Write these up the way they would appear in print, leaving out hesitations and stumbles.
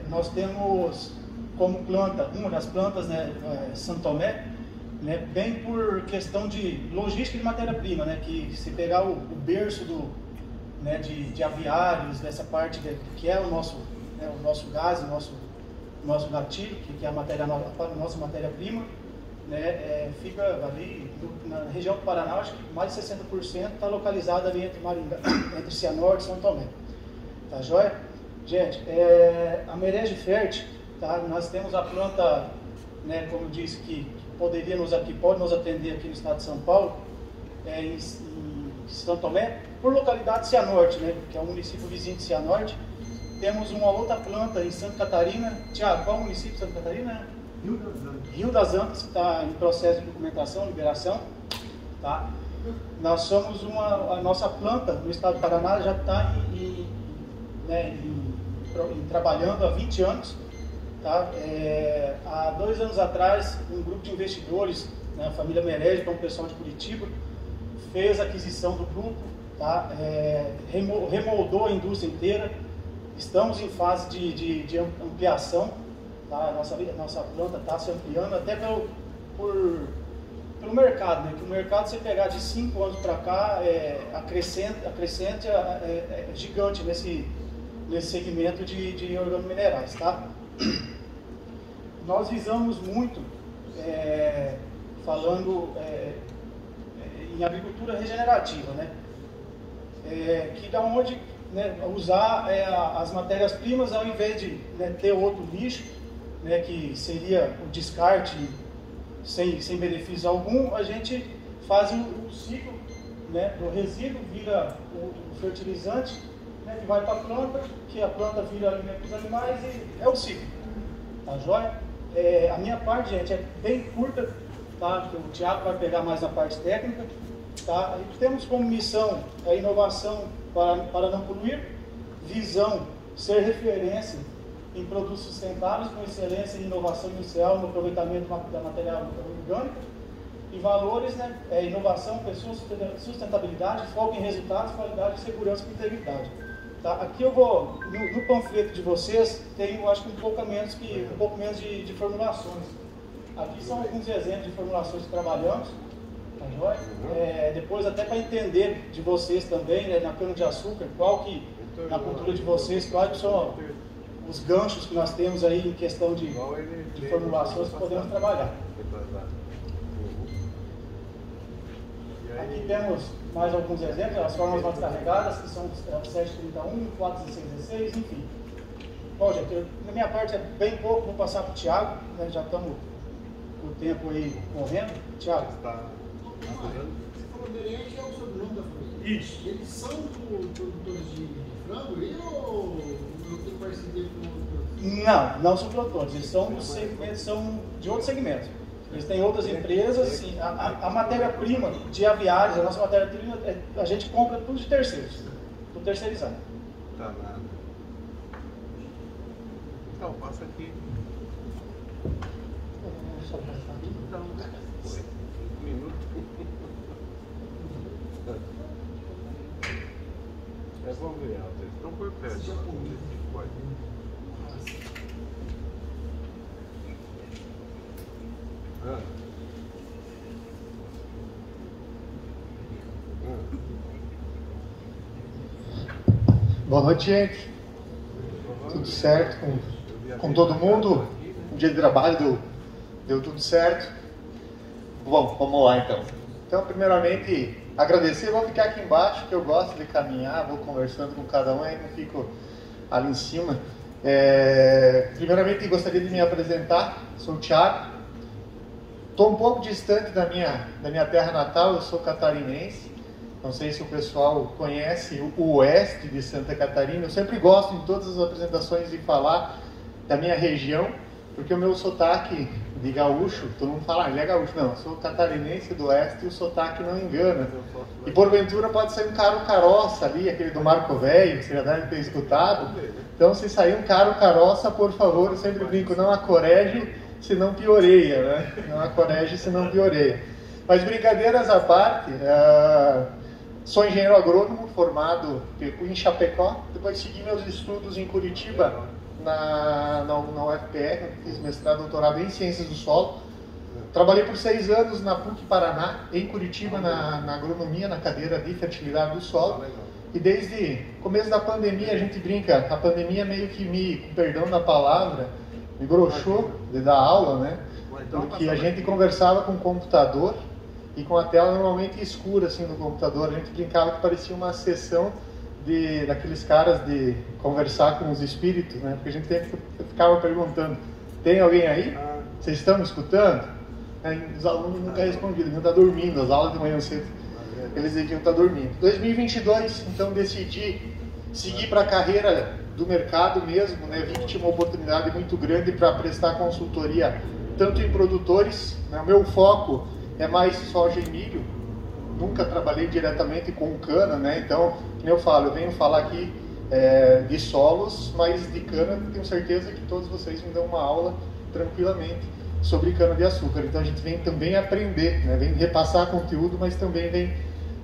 Nós temos como planta, uma das plantas, né, Santo Tomé, né, bem por questão de logística de matéria-prima, né, que se pegar o berço né, de aviários, dessa parte que é o nosso gás, o nosso gatilho, que é a nossa matéria-prima, né, fica ali na região do Paraná, acho que mais de 60% está localizado ali entre Maringá, entre Cianorte e São Tomé. Tá joia? Gente, a Merege Fert, tá? Nós temos a planta, né, como eu disse, que pode nos atender aqui no estado de São Paulo, em São Tomé, por localidade de Cianorte, né, que é o município vizinho de Cianorte. Temos uma outra planta em Santa Catarina. Tiago, qual é o município de Santa Catarina? Rio das Antas, que está em processo de documentação, liberação. Tá? Nós somos a nossa planta no estado do Paraná já está trabalhando há 20 anos. Tá? Há 2 anos atrás, um grupo de investidores, né, a família Merege, que é um pessoal de Curitiba, fez a aquisição do grupo, tá? Remoldou a indústria inteira. Estamos em fase de ampliação, tá? Nossa planta está se ampliando até pelo mercado, né? Que o mercado, se pegar de 5 anos para cá, a crescente é gigante nesse segmento de organominerais, tá? Nós visamos muito, falando em agricultura regenerativa, né? Que da onde, né, usar as matérias-primas ao invés de, né, ter outro lixo, né, que seria o descarte sem benefício algum, a gente faz o ciclo, né, do resíduo, vira o fertilizante, né, que vai para a planta, que a planta vira alimento dos animais e é o ciclo. Tá joia? A minha parte, gente, é bem curta, tá? Porque o Tiago vai pegar mais na parte técnica. Tá? Temos como missão a inovação para não poluir, visão, ser referência em produtos sustentáveis com excelência e inovação industrial no aproveitamento da matéria orgânica, e valores, né, inovação, pessoas, sustentabilidade, foco em resultados, qualidade, segurança e integridade. Tá? Aqui eu vou, no panfleto de vocês, tem, eu acho que um pouco menos de formulações. Aqui são alguns exemplos de formulações que trabalhamos. Tá joia? Depois, até para entender de vocês também, né, na cana-de-açúcar, na cultura de vocês, quais são os ganchos que nós temos aí em questão de formulações que podemos trabalhar. Aqui temos mais alguns exemplos, as formas mais carregadas, que são o 731, 416, enfim. Bom, gente, na minha parte é bem pouco, vou passar para o Tiago, né, já estamos com o tempo aí correndo. Tiago. Você falou Merege, é o sobrenome da família? Isso. Eles são produtores de frango ou não tem parceria com outros? Não são produtores, eles são de outros segmentos. Eles têm outras empresas, assim, a matéria-prima de aviários, a nossa matéria-prima, a gente compra tudo de terceiros, tudo terceirizado. Tá nada. Então, passa aqui. Então, foi. 1 minuto. Vamos ver, eles estão por perto. Vamos ver se pode. Boa noite, gente. Tudo certo com todo mundo? O dia de trabalho deu tudo certo? Bom, vamos lá então. Então, primeiramente, agradecer. Vou ficar aqui embaixo, que eu gosto de caminhar, vou conversando com cada um, aí não fico ali em cima. Primeiramente, gostaria de me apresentar. Sou o Thiago. Estou um pouco distante da minha terra natal, eu sou catarinense. Não sei se o pessoal conhece o oeste de Santa Catarina. Eu sempre gosto, em todas as apresentações, de falar da minha região, porque o meu sotaque de gaúcho, todo mundo fala, ele é gaúcho. Não, eu sou catarinense do oeste e o sotaque não engana. E porventura pode ser um caro-caroça ali, aquele do Marco Velho, que você já deve ter escutado. Então, se sair um caro-caroça, por favor, eu sempre brinco, não acorege, senão pioreia, né? Não acorege, senão pioreia. Mas brincadeiras à parte, sou engenheiro agrônomo formado em Chapecó, depois segui meus estudos em Curitiba, na UFPR, fiz mestrado e doutorado em Ciências do Solo. Trabalhei por 6 anos na PUC Paraná, em Curitiba, na agronomia, na cadeira de fertilidade do solo. E desde o começo da pandemia, a gente brinca, a pandemia meio que com perdão da palavra, me broxou de dar aula, né? Porque a gente conversava com o computador e com a tela normalmente escura assim no computador. A gente brincava que parecia uma sessão daqueles caras de conversar com os espíritos, né? Porque a gente sempre ficava perguntando, tem alguém aí? Vocês estão me escutando? Os alunos nunca respondiam, eles iam estar dormindo, as aulas de manhã cedo, eles deviam estar dormindo. 2022, então decidi seguir para a carreira do mercado mesmo, né? Vi que tinha uma oportunidade muito grande para prestar consultoria tanto em produtores, né? O meu foco é mais soja e milho, nunca trabalhei diretamente com cana, né? Então, como eu falo, eu venho falar aqui de solos, mas de cana tenho certeza que todos vocês me dão uma aula tranquilamente sobre cana-de-açúcar. Então a gente vem também aprender, né? Vem repassar conteúdo, mas também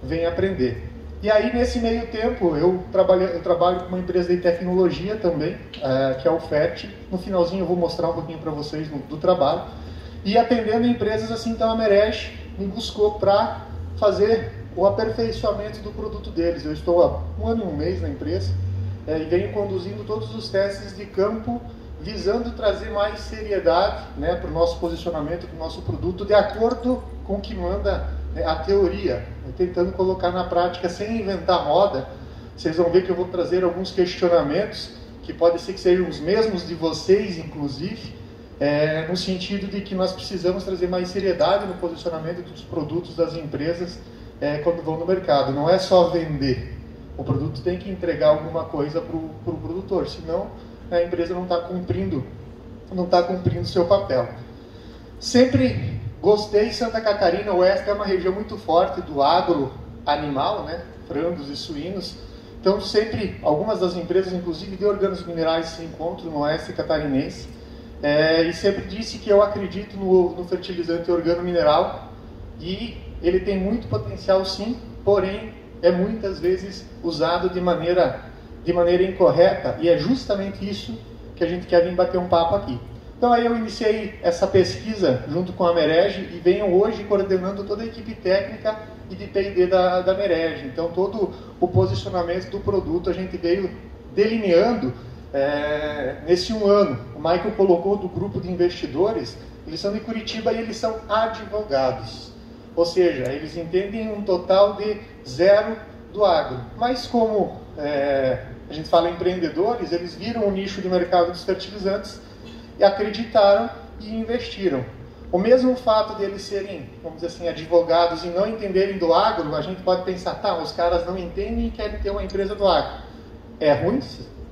vem aprender. E aí, nesse meio tempo, eu trabalho com uma empresa de tecnologia também, que é o FET. No finalzinho eu vou mostrar um pouquinho para vocês do trabalho. E atendendo empresas assim, então a Merege me buscou para fazer o aperfeiçoamento do produto deles. Eu estou há 1 ano e 1 mês na empresa e venho conduzindo todos os testes de campo, visando trazer mais seriedade, né, para o nosso posicionamento, para o nosso produto, de acordo com o que manda a teoria, tentando colocar na prática sem inventar moda. Vocês vão ver que eu vou trazer alguns questionamentos que pode ser que sejam os mesmos de vocês, inclusive, no sentido de que nós precisamos trazer mais seriedade no posicionamento dos produtos das empresas quando vão no mercado. Não é só vender, o produto tem que entregar alguma coisa para o produtor, senão a empresa não está cumprindo o seu papel. Sempre gostei. Santa Catarina Oeste é uma região muito forte do agro animal, né? Frangos e suínos. Então sempre, algumas das empresas, inclusive de orgânicos minerais, se encontram no Oeste catarinense. E sempre disse que eu acredito no fertilizante organo-mineral e ele tem muito potencial sim, porém é muitas vezes usado de maneira incorreta, e é justamente isso que a gente quer vir bater um papo aqui. Então aí eu iniciei essa pesquisa junto com a Merege e venho hoje coordenando toda a equipe técnica e de P&D da Merege. Então todo o posicionamento do produto a gente veio delineando nesse 1 ano. O Michael colocou do grupo de investidores, eles são de Curitiba e eles são advogados. Ou seja, eles entendem um total de 0 do agro. Mas como a gente fala empreendedores, eles viram o nicho de mercado dos fertilizantes e acreditaram e investiram. O mesmo fato de eles serem, vamos dizer assim, advogados e não entenderem do agro, a gente pode pensar, tá, os caras não entendem e querem ter uma empresa do agro. É ruim,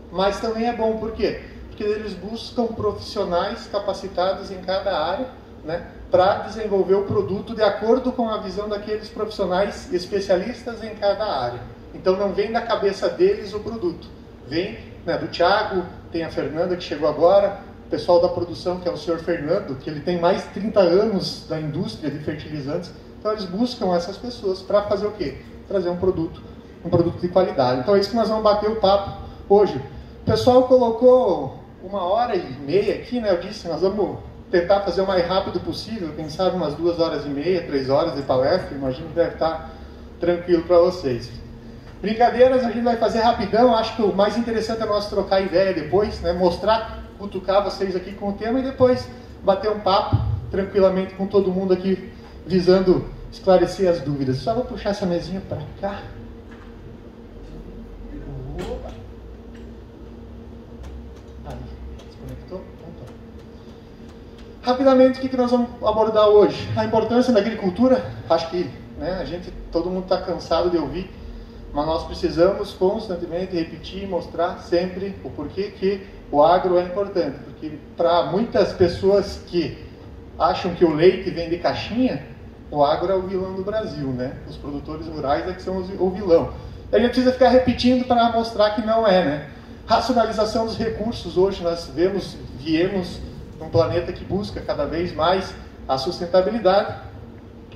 mas também é bom. Por quê? Porque eles buscam profissionais capacitados em cada área, né, para desenvolver o produto de acordo com a visão daqueles profissionais especialistas em cada área. Então não vem da cabeça deles o produto, vem, né, do Thiago, tem a Fernanda que chegou agora, o pessoal da produção, que é o senhor Fernando, que ele tem mais de 30 anos da indústria de fertilizantes. Então eles buscam essas pessoas para fazer o quê? Trazer um produto de qualidade. Então é isso que nós vamos bater o papo hoje. O pessoal colocou 1h30 aqui, né? Eu disse, nós vamos tentar fazer o mais rápido possível, quem sabe umas 2h30, 3 horas de palestra, imagino que deve estar tranquilo para vocês. Brincadeiras a gente vai fazer rapidão, acho que o mais interessante é nós trocar ideia depois, né? Mostrar, cutucar vocês aqui com o tema e depois bater um papo tranquilamente com todo mundo aqui, visando esclarecer as dúvidas. Só vou puxar essa mesinha para cá. Opa. Ali, desconectou? Então, rapidamente, o que nós vamos abordar hoje? A importância da agricultura. Acho que, né, todo mundo está cansado de ouvir, mas nós precisamos constantemente repetir e mostrar sempre o porquê que o agro é importante. Porque para muitas pessoas que acham que o leite vem de caixinha, o agro é o vilão do Brasil, né? Os produtores rurais é que são o vilão. E a gente precisa ficar repetindo para mostrar que não é, né? Racionalização dos recursos. Hoje nós viemos num planeta que busca cada vez mais a sustentabilidade.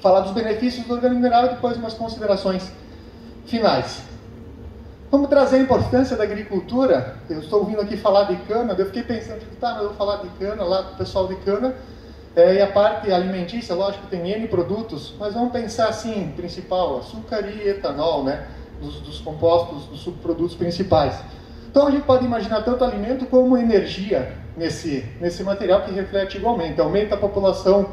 Falar dos benefícios do organo mineral e depois umas considerações finais. Vamos trazer a importância da agricultura. Eu estou ouvindo aqui falar de cana, eu fiquei pensando, tá, mas eu vou falar de cana lá com o pessoal de cana, e a parte alimentícia, lógico que tem N produtos, mas vamos pensar assim, principal, açúcar e etanol, né? Dos compostos, dos subprodutos principais. Então a gente pode imaginar tanto alimento como energia nesse material que reflete igualmente. Aumenta a população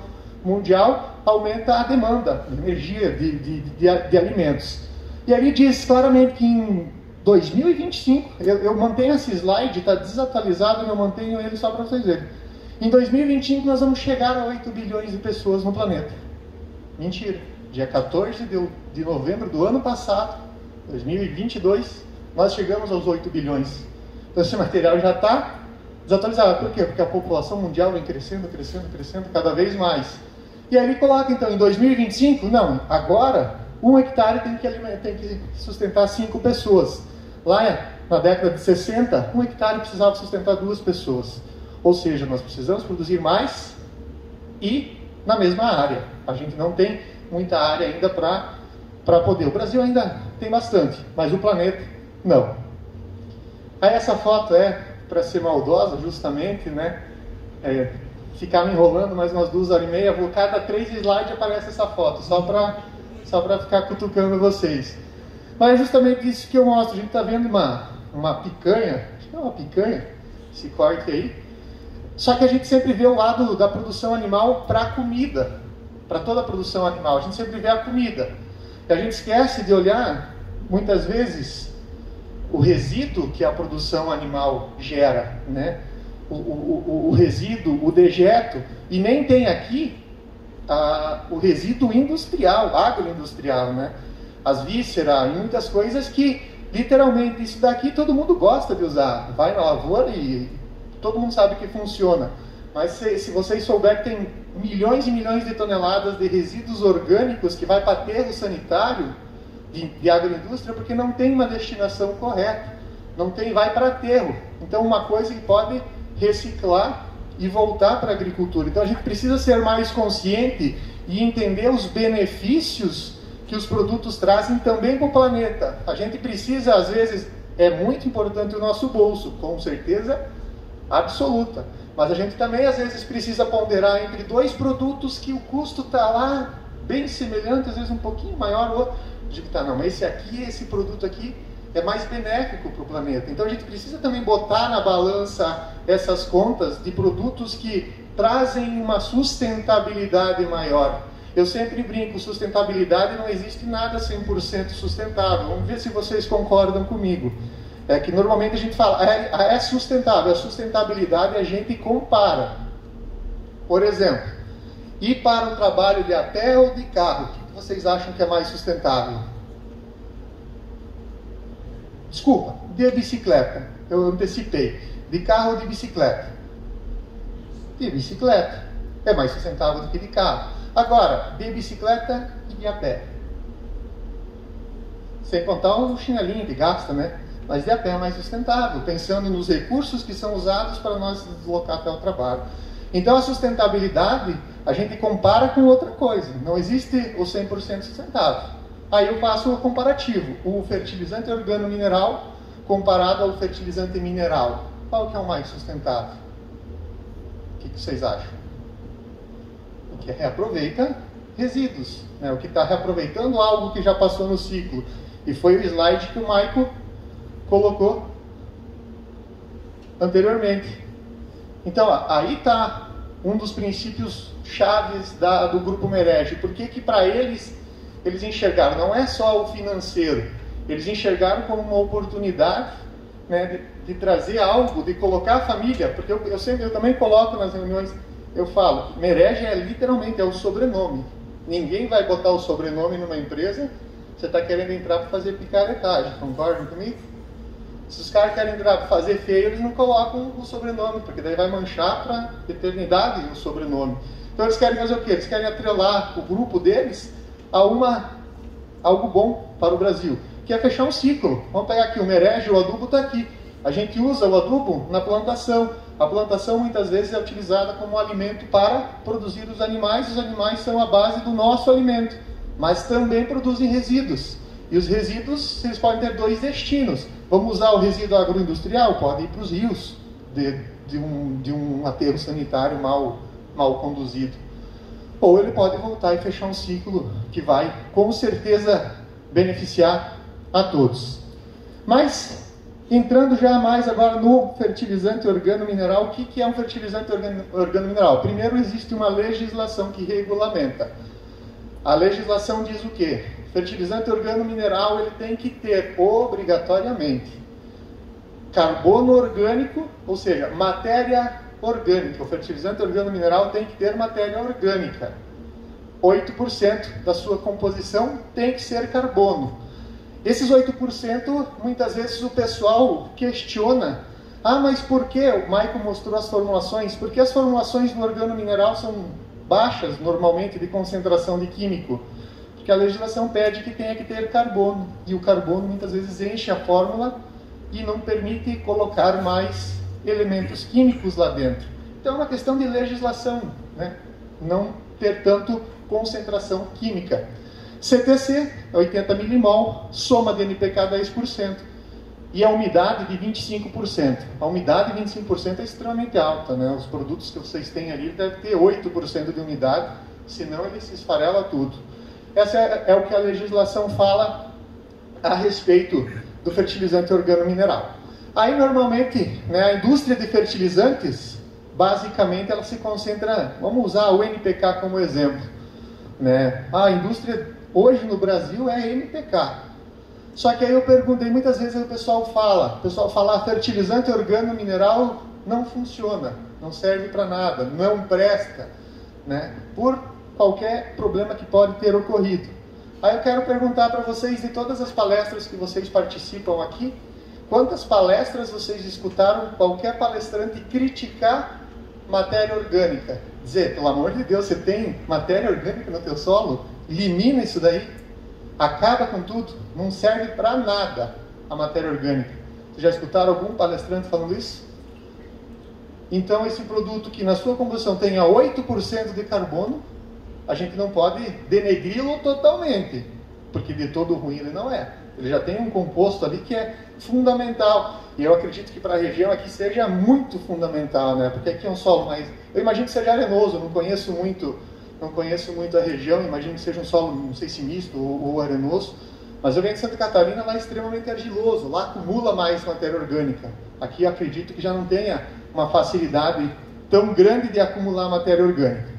mundial, aumenta a demanda de energia, de alimentos. E ali diz claramente que em 2025, eu mantenho esse slide, está desatualizado, mas eu mantenho ele só para vocês verem. Em 2025 nós vamos chegar a 8 bilhões de pessoas no planeta. Mentira. Dia 14 de novembro do ano passado, 2022, nós chegamos aos 8 bilhões. Então esse material já está desatualizado. Por quê? Porque a população mundial vem crescendo, crescendo, crescendo cada vez mais. E aí ele coloca então, em 2025, não, agora 1 hectare tem que sustentar 5 pessoas. Lá na década de 60, 1 hectare precisava sustentar 2 pessoas. Ou seja, nós precisamos produzir mais e na mesma área. A gente não tem muita área ainda para poder. O Brasil ainda tem bastante, mas o planeta não. Aí essa foto é para ser maldosa, justamente, né? Ficar me enrolando mais umas 2 horas e meia, cada 3 slides aparece essa foto, só para ficar cutucando vocês. Mas é justamente isso que eu mostro. A gente está vendo uma picanha, acho que é uma picanha, esse corte aí. Só que a gente sempre vê o lado da produção animal para a comida, para toda a produção animal. A gente sempre vê a comida. E a gente esquece de olhar, muitas vezes, o resíduo que a produção animal gera, né? O resíduo, o dejeto. E nem tem aqui o resíduo industrial, agroindustrial, né? As vísceras e muitas coisas que, literalmente, isso daqui todo mundo gosta de usar. Vai na lavoura e todo mundo sabe que funciona. Mas se vocês souberem que tem milhões e milhões de toneladas de resíduos orgânicos que vai para aterro sanitário de agroindústria, porque não tem uma destinação correta. Não tem, vai para aterro. Então uma coisa que pode reciclar e voltar para a agricultura. Então a gente precisa ser mais consciente e entender os benefícios que os produtos trazem também para o planeta. A gente precisa, às vezes, é muito importante o nosso bolso, com certeza absoluta. Mas a gente também, às vezes, precisa ponderar entre 2 produtos que o custo está lá bem semelhante, às vezes um pouquinho maior, ou digo, tá, não, mas esse produto aqui é mais benéfico para o planeta. Então a gente precisa também botar na balança essas contas de produtos que trazem uma sustentabilidade maior. Eu sempre brinco, sustentabilidade não existe nada 100% sustentável. Vamos ver se vocês concordam comigo. É que normalmente a gente fala, é sustentável. A sustentabilidade a gente compara. Por exemplo, ir para o trabalho de a pé ou de carro, o que vocês acham que é mais sustentável? Desculpa, de bicicleta. Eu antecipei. De carro ou de bicicleta? De bicicleta. É mais sustentável do que de carro. Agora, de bicicleta e de a pé. Sem contar o chinelinho que gasta, né? Mas de a pé é mais sustentável, pensando nos recursos que são usados para nós deslocar até o trabalho. Então a sustentabilidade, a gente compara com outra coisa. Não existe o 100% sustentável. Aí eu faço o comparativo. O fertilizante organomineral comparado ao fertilizante mineral. Qual que é o mais sustentável? O que vocês acham? O que reaproveita resíduos, né? O que está reaproveitando algo que já passou no ciclo. E foi o slide que o Maico colocou anteriormente. Então, aí está um dos princípios chaves do Grupo Merege. Por que para eles enxergaram? Não é só o financeiro. Eles enxergaram como uma oportunidade, né, de trazer algo, de colocar a família. Porque eu também coloco nas reuniões, eu falo, Merege literalmente é o sobrenome. Ninguém vai botar o sobrenome numa empresa. Você está querendo entrar para fazer picaretagem, concordam comigo? Se os caras querem entrar para fazer feio, eles não colocam o sobrenome, porque daí vai manchar para a eternidade o sobrenome. Então eles querem fazer o quê? Eles querem atrelar o grupo deles a algo bom para o Brasil, que é fechar um ciclo. Vamos pegar aqui o Merege, o adubo está aqui. A gente usa o adubo na plantação. A plantação muitas vezes é utilizada como alimento para produzir os animais são a base do nosso alimento, mas também produzem resíduos. E os resíduos, eles podem ter dois destinos. Vamos usar o resíduo agroindustrial? Pode ir para os rios, de um aterro sanitário mal conduzido. Ou ele pode voltar e fechar um ciclo que vai, com certeza, beneficiar a todos. Mas, entrando já mais agora no fertilizante organomineral, o que é um fertilizante organomineral? Primeiro, existe uma legislação que regulamenta. A legislação diz o quê? Fertilizante organomineral, ele tem que ter, obrigatoriamente, carbono orgânico, ou seja, matéria orgânica. O fertilizante organomineral tem que ter matéria orgânica. 8% da sua composição tem que ser carbono. Esses 8%, muitas vezes o pessoal questiona: ah, mas por que? O Maicon mostrou as formulações. Porque as formulações do organomineral são baixas, normalmente, de concentração de químico. Porque a legislação pede que tenha que ter carbono. E o carbono, muitas vezes, enche a fórmula e não permite colocar mais elementos químicos lá dentro. Então é uma questão de legislação, né? Não ter tanto concentração química. CTC, 80 milimol, soma de NPK 10%. E a umidade de 25%. A umidade de 25% é extremamente alta, né? Os produtos que vocês têm ali devem ter 8% de umidade, senão ele se esfarela tudo. Essa é o que a legislação fala a respeito do fertilizante organomineral. Aí, normalmente, né, a indústria de fertilizantes, basicamente, ela se concentra... Vamos usar o NPK como exemplo, né? A indústria, hoje no Brasil, é NPK. Só que aí eu perguntei, muitas vezes o pessoal fala, fertilizante organomineral não funciona, não serve para nada, não presta, né? Por qualquer problema que pode ter ocorrido. Aí eu quero perguntar para vocês, de todas as palestras que vocês participam aqui, quantas palestras vocês escutaram qualquer palestrante criticar matéria orgânica? Dizer, pelo amor de Deus, você tem matéria orgânica no teu solo? Elimina isso daí. Acaba com tudo. Não serve para nada a matéria orgânica. Vocês já escutaram algum palestrante falando isso? Então, esse produto que na sua composição tenha 8% de carbono, a gente não pode denegri-lo totalmente, porque de todo ruim ele não é. Ele já tem um composto ali que é fundamental. E eu acredito que para a região aqui seja muito fundamental, né? Porque aqui é um solo mais... Eu imagino que seja arenoso, não conheço muito a região, imagino que seja um solo, não sei se misto ou arenoso. Mas eu venho de Santa Catarina, lá é extremamente argiloso, lá acumula mais matéria orgânica. Aqui eu acredito que já não tenha uma facilidade tão grande de acumular matéria orgânica.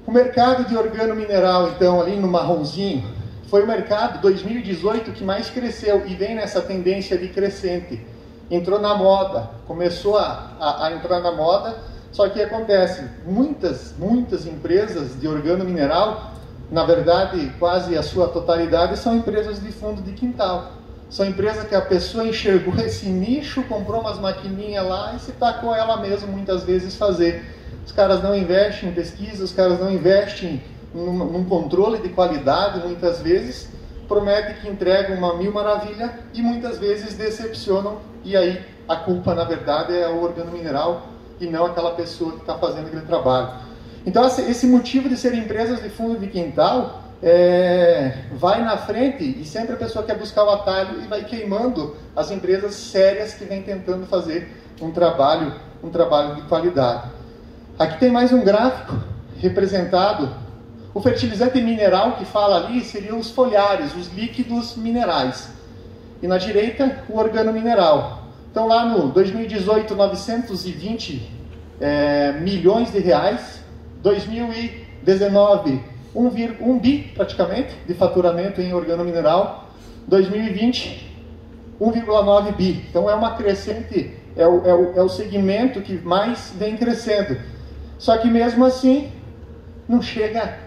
O mercado de organomineral, então, ali no marronzinho, foi o mercado 2018 que mais cresceu e vem nessa tendência de crescente. Entrou na moda, começou a entrar na moda, só que acontece, muitas empresas de organomineral, na verdade, quase a sua totalidade, são empresas de fundo de quintal. São empresas que a pessoa enxergou esse nicho, comprou umas maquininhas lá e se tacou ela mesma muitas vezes fazer. Os caras não investem em pesquisa, os caras não investem num controle de qualidade, muitas vezes prometem que entregam uma mil maravilha e muitas vezes decepcionam, e aí a culpa, na verdade, é o organomineral e não aquela pessoa que está fazendo aquele trabalho. Então, esse motivo de serem empresas de fundo de quintal vai na frente e sempre a pessoa quer buscar o atalho e vai queimando as empresas sérias que vêm tentando fazer um trabalho de qualidade. Aqui tem mais um gráfico representado. O fertilizante mineral que fala ali seriam os foliares, os líquidos minerais. E na direita, o organomineral. Então lá no 2018, 920 milhões de reais. 2019, 1 bi praticamente de faturamento em organomineral. 2020, 1,9 bi. Então é uma crescente, é o segmento que mais vem crescendo. Só que mesmo assim, não chega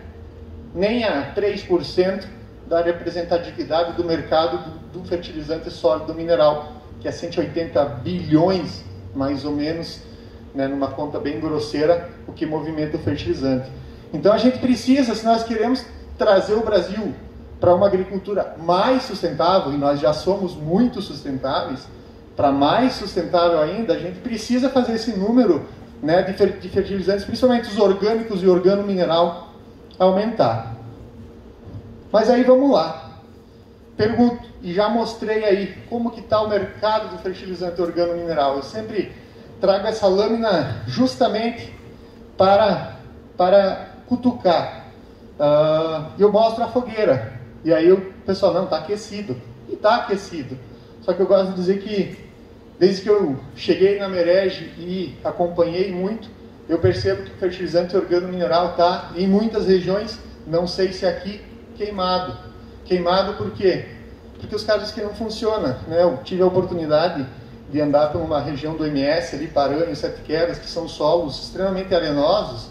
nem a 3% da representatividade do mercado do fertilizante sólido mineral, que é 180 bilhões, mais ou menos, né, numa conta bem grosseira, o que movimenta o fertilizante. Então a gente precisa, se nós queremos trazer o Brasil para uma agricultura mais sustentável, e nós já somos muito sustentáveis, para mais sustentável ainda, a gente precisa fazer esse número, né, de fertilizantes, principalmente os orgânicos e organomineral, aumentar. Mas aí vamos lá. Pergunto, e já mostrei aí, como que está o mercado do fertilizante organo-mineral. Eu sempre trago essa lâmina justamente para cutucar. Eu mostro a fogueira. E aí o pessoal, não, está aquecido. E está aquecido. Só que eu gosto de dizer que, desde que eu cheguei na Merege e acompanhei muito, eu percebo que o fertilizante organo-mineral está, em muitas regiões, não sei se aqui, queimado. Queimado por quê? Porque os caras que não funciona, né? Eu tive a oportunidade de andar por uma região do MS, ali, Paranhos, Sete Quedas, que são solos extremamente arenosos.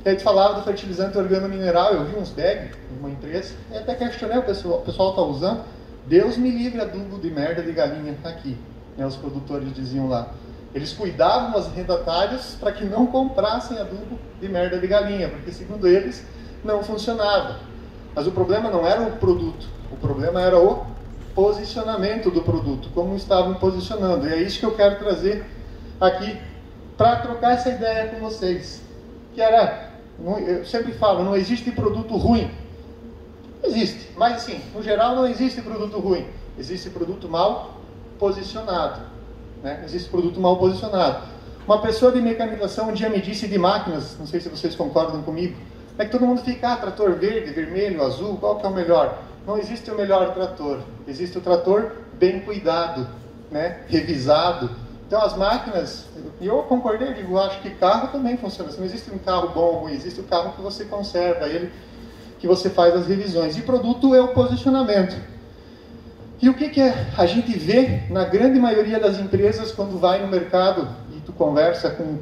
E aí tu falava do fertilizante organo-mineral, eu vi uns bags numa empresa, e até questionei, o pessoal está usando. Deus me livre adubo de merda de galinha aqui, né? Os produtores diziam lá. Eles cuidavam os arrendatários para que não comprassem adubo de merda de galinha, porque segundo eles não funcionava. Mas o problema não era o produto, o problema era o posicionamento do produto, como estavam posicionando. E é isso que eu quero trazer aqui para trocar essa ideia com vocês. Que era, eu sempre falo, não existe produto ruim. Existe, mas assim, no geral não existe produto ruim. Existe produto mal posicionado, né? Existe produto mal posicionado. Uma pessoa de mecanização um dia me disse de máquinas, não sei se vocês concordam comigo, é que todo mundo fica, trator verde, vermelho, azul, qual que é o melhor? Não existe o melhor trator, existe o trator bem cuidado, né? Revisado. Então as máquinas, e eu concordei, eu digo, acho que carro também funciona assim, não existe um carro bom ou ruim, existe o carro que você conserva ele, que você faz as revisões. E produto é o posicionamento. E o que a gente vê na grande maioria das empresas quando vai no mercado e tu conversa com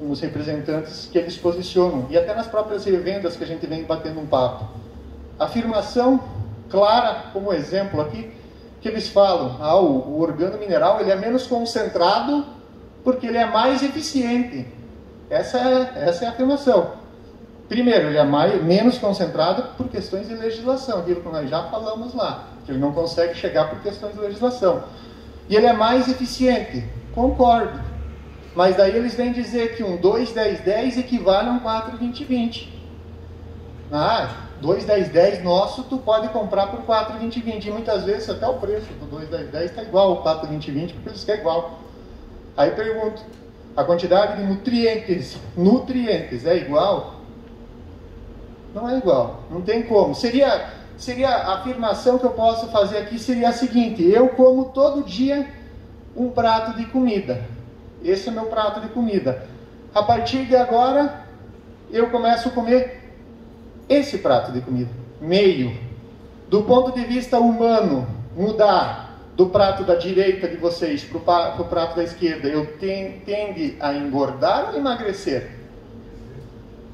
os representantes que eles posicionam, e até nas próprias revendas que a gente vem batendo um papo. Afirmação clara, como exemplo aqui, que eles falam, o organo-mineral ele é menos concentrado porque ele é mais eficiente. Essa é a afirmação. Primeiro, ele é menos concentrado por questões de legislação, aquilo que nós já falamos lá, que ele não consegue chegar por questões de legislação. E ele é mais eficiente, concordo. Mas daí eles vêm dizer que um 2-10-10 equivale a um 4-20-20. 2-10-10 nosso, tu pode comprar por 4-20-20. E muitas vezes até o preço do 2-10-10 está igual ao 4-20-20, porque eles querem igual. Aí eu pergunto, a quantidade de nutrientes é igual? Não é igual, não tem como. Seria a afirmação que eu posso fazer aqui seria a seguinte: eu como todo dia um prato de comida. Esse é meu prato de comida. A partir de agora, eu começo a comer esse prato de comida. Meio. Do ponto de vista humano, mudar do prato da direita de vocês para o prato da esquerda, eu tende a engordar ou emagrecer?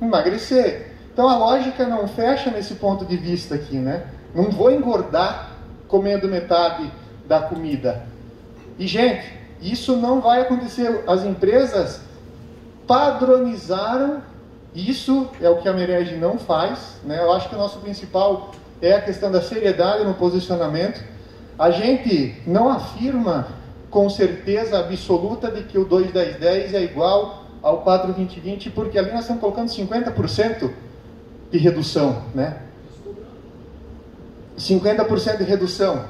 Emagrecer. Então a lógica não fecha nesse ponto de vista aqui, né? Não vou engordar comendo metade da comida. E, gente, isso não vai acontecer. As empresas padronizaram, isso é o que a Merege não faz, né? Eu acho que o nosso principal é a questão da seriedade no posicionamento. A gente não afirma com certeza absoluta de que o 2-10-10 é igual ao 4-20-20, porque ali nós estamos colocando 50% de redução, né? 50% de redução.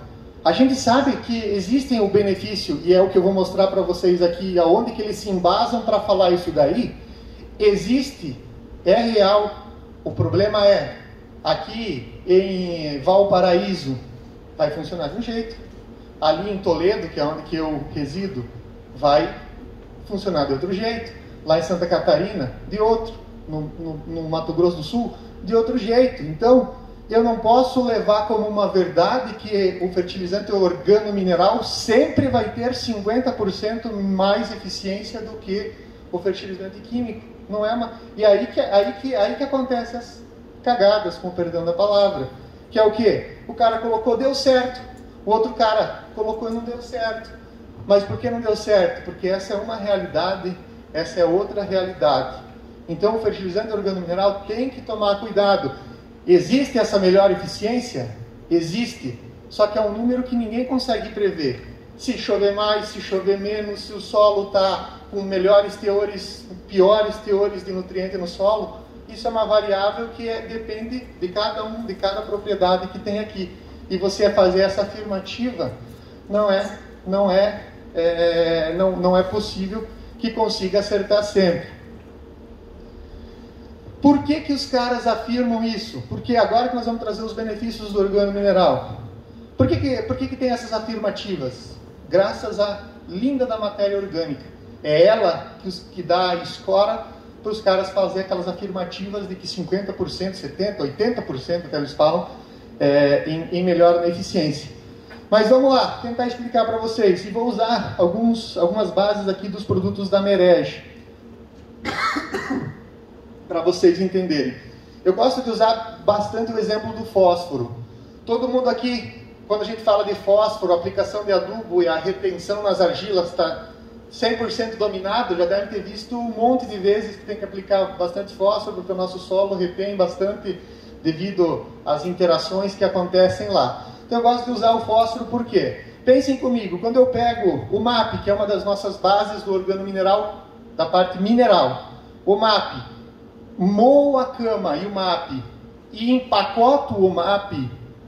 A gente sabe que existem o benefício, e é o que eu vou mostrar para vocês aqui, aonde que eles se embasam para falar isso daí. Existe, é real. O problema é, aqui em Valparaíso, vai funcionar de um jeito. Ali em Toledo, que é onde que eu resido, vai funcionar de outro jeito. Lá em Santa Catarina, de outro. No Mato Grosso do Sul, de outro jeito. Então, eu não posso levar como uma verdade que o fertilizante organo-mineral sempre vai ter 50% mais eficiência do que o fertilizante químico. Não é uma... E aí que acontece as cagadas, com o perdão da palavra. Que é o quê? O cara colocou, deu certo. O outro cara colocou e não deu certo. Mas por que não deu certo? Porque essa é uma realidade, essa é outra realidade. Então o fertilizante organo-mineral tem que tomar cuidado. Existe essa melhor eficiência? Existe. Só que é um número que ninguém consegue prever. Se chover mais, se chover menos, se o solo está com melhores teores, piores teores de nutriente no solo, Isso é uma variável que depende de cada de cada propriedade que tem aqui. E você fazer essa afirmativa não é possível que consiga acertar sempre. Por que que os caras afirmam isso? Porque agora que nós vamos trazer os benefícios do organomineral. Por que tem essas afirmativas? Graças à linda da matéria orgânica. É ela que dá a escora para os caras fazerem aquelas afirmativas de que 50%, 70%, 80% até eles falam em melhora na eficiência. Mas vamos lá, tentar explicar para vocês. E vou usar algumas bases aqui dos produtos da Merege para vocês entenderem. Eu gosto de usar bastante o exemplo do fósforo. Todo mundo aqui, quando a gente fala de fósforo, a aplicação de adubo e a retenção nas argilas está 100% dominado, já deve ter visto um monte de vezes que tem que aplicar bastante fósforo, porque o nosso solo retém bastante devido às interações que acontecem lá. Então eu gosto de usar o fósforo por quê? Pensem comigo, quando eu pego o MAP, que é uma das nossas bases do organomineral, da parte mineral, o MAP, moo a cama e o MAP e empacoto o MAP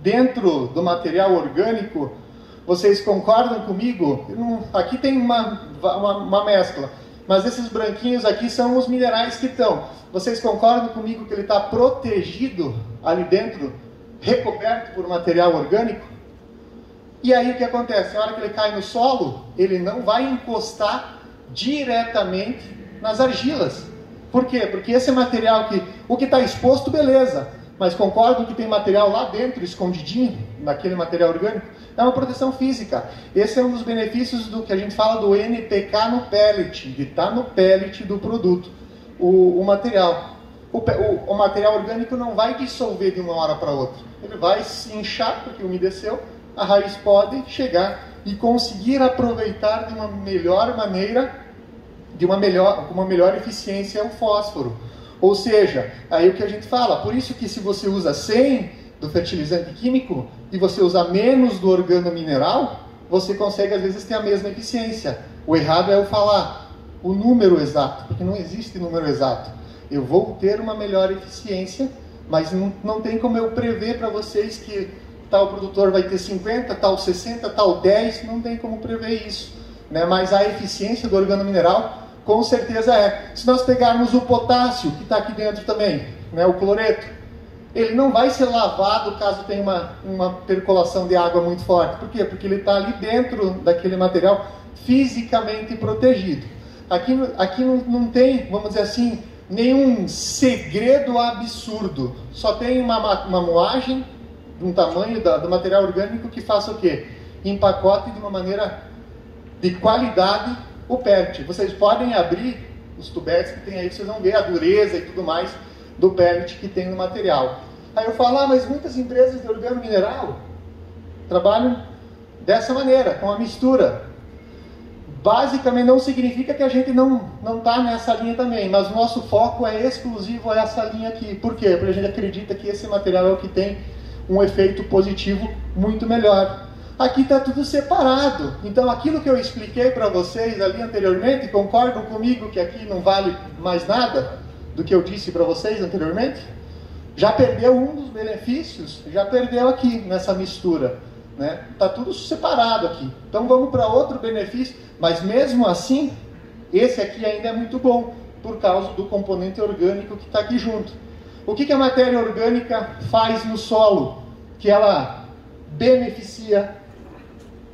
dentro do material orgânico, vocês concordam comigo? Aqui tem uma mescla, mas esses branquinhos aqui são os minerais que estão. Vocês concordam comigo que ele está protegido ali dentro, recoberto por material orgânico? E aí o que acontece? Na hora que ele cai no solo, ele não vai encostar diretamente nas argilas. Por quê? Porque esse material o que está exposto, beleza, mas concordam que tem material lá dentro, escondidinho, naquele material orgânico? É uma proteção física. Esse é um dos benefícios do que a gente fala do NPK no pellet, de estar no pellet do produto, o material. O material orgânico não vai dissolver de uma hora para outra. Ele vai se inchar porque umedeceu, a raiz pode chegar e conseguir aproveitar de uma melhor maneira, com uma melhor eficiência o fósforo. Ou seja, aí o que a gente fala, por isso que se você usa 100 do fertilizante químico e você usa menos do organomineral, você consegue às vezes ter a mesma eficiência. O errado é eu falar o número exato, porque não existe número exato. Eu vou ter uma melhor eficiência, mas não tem como eu prever para vocês que tal produtor vai ter 50, tal 60, tal 10, não tem como prever isso, né? Mas a eficiência do organomineral com certeza é. Se nós pegarmos o potássio, que está aqui dentro também, né, o cloreto, ele não vai ser lavado caso tenha uma percolação de água muito forte. Por quê? Porque ele está ali dentro daquele material fisicamente protegido. Aqui não tem, vamos dizer assim, nenhum segredo absurdo. Só tem uma moagem de um tamanho do material orgânico que faça o quê? Empacote de uma maneira de qualidade o pellet. Vocês podem abrir os tubetes que tem aí, vocês vão ver a dureza e tudo mais do pellet que tem no material. Aí eu falo, mas muitas empresas de organomineral trabalham dessa maneira, com a mistura. Basicamente não significa que a gente não está nessa linha também, mas o nosso foco é exclusivo a essa linha aqui. Por quê? Porque a gente acredita que esse material é o que tem um efeito positivo muito melhor. Aqui está tudo separado. Então aquilo que eu expliquei para vocês ali anteriormente, concordam comigo que aqui não vale mais nada do que eu disse para vocês anteriormente? Já perdeu um dos benefícios, já perdeu aqui nessa mistura. Está tudo separado aqui. Então vamos para outro benefício, mas mesmo assim, esse aqui ainda é muito bom, por causa do componente orgânico que está aqui junto. O que a matéria orgânica faz no solo? Que ela beneficia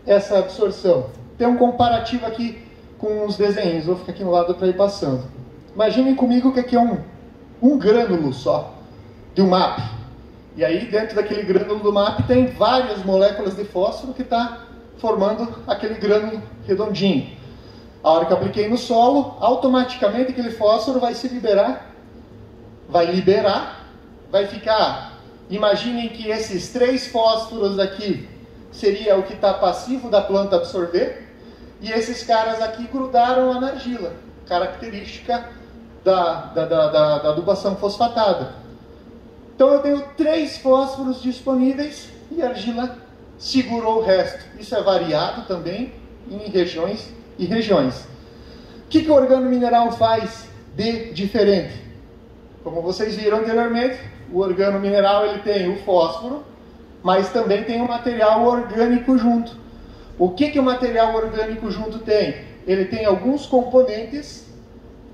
essa absorção. Tem um comparativo aqui com os desenhos, vou ficar aqui no lado para ir passando. Imaginem comigo que aqui é um grânulo só, de um MAP. E aí dentro daquele grânulo do MAP tem várias moléculas de fósforo que está formando aquele grânulo redondinho. A hora que eu apliquei no solo, automaticamente aquele fósforo vai se liberar, vai ficar, imaginem que esses 3 fósforos aqui seria o que está passivo da planta absorver, e esses caras aqui grudaram na argila, característica da adubação fosfatada. Então eu tenho 3 fósforos disponíveis e a argila segurou o resto. Isso é variado também em regiões e regiões. O que o organomineral faz de diferente? Como vocês viram anteriormente, o organomineral ele tem o fósforo, mas também tem o material orgânico junto. O que o material orgânico junto tem? Ele tem alguns componentes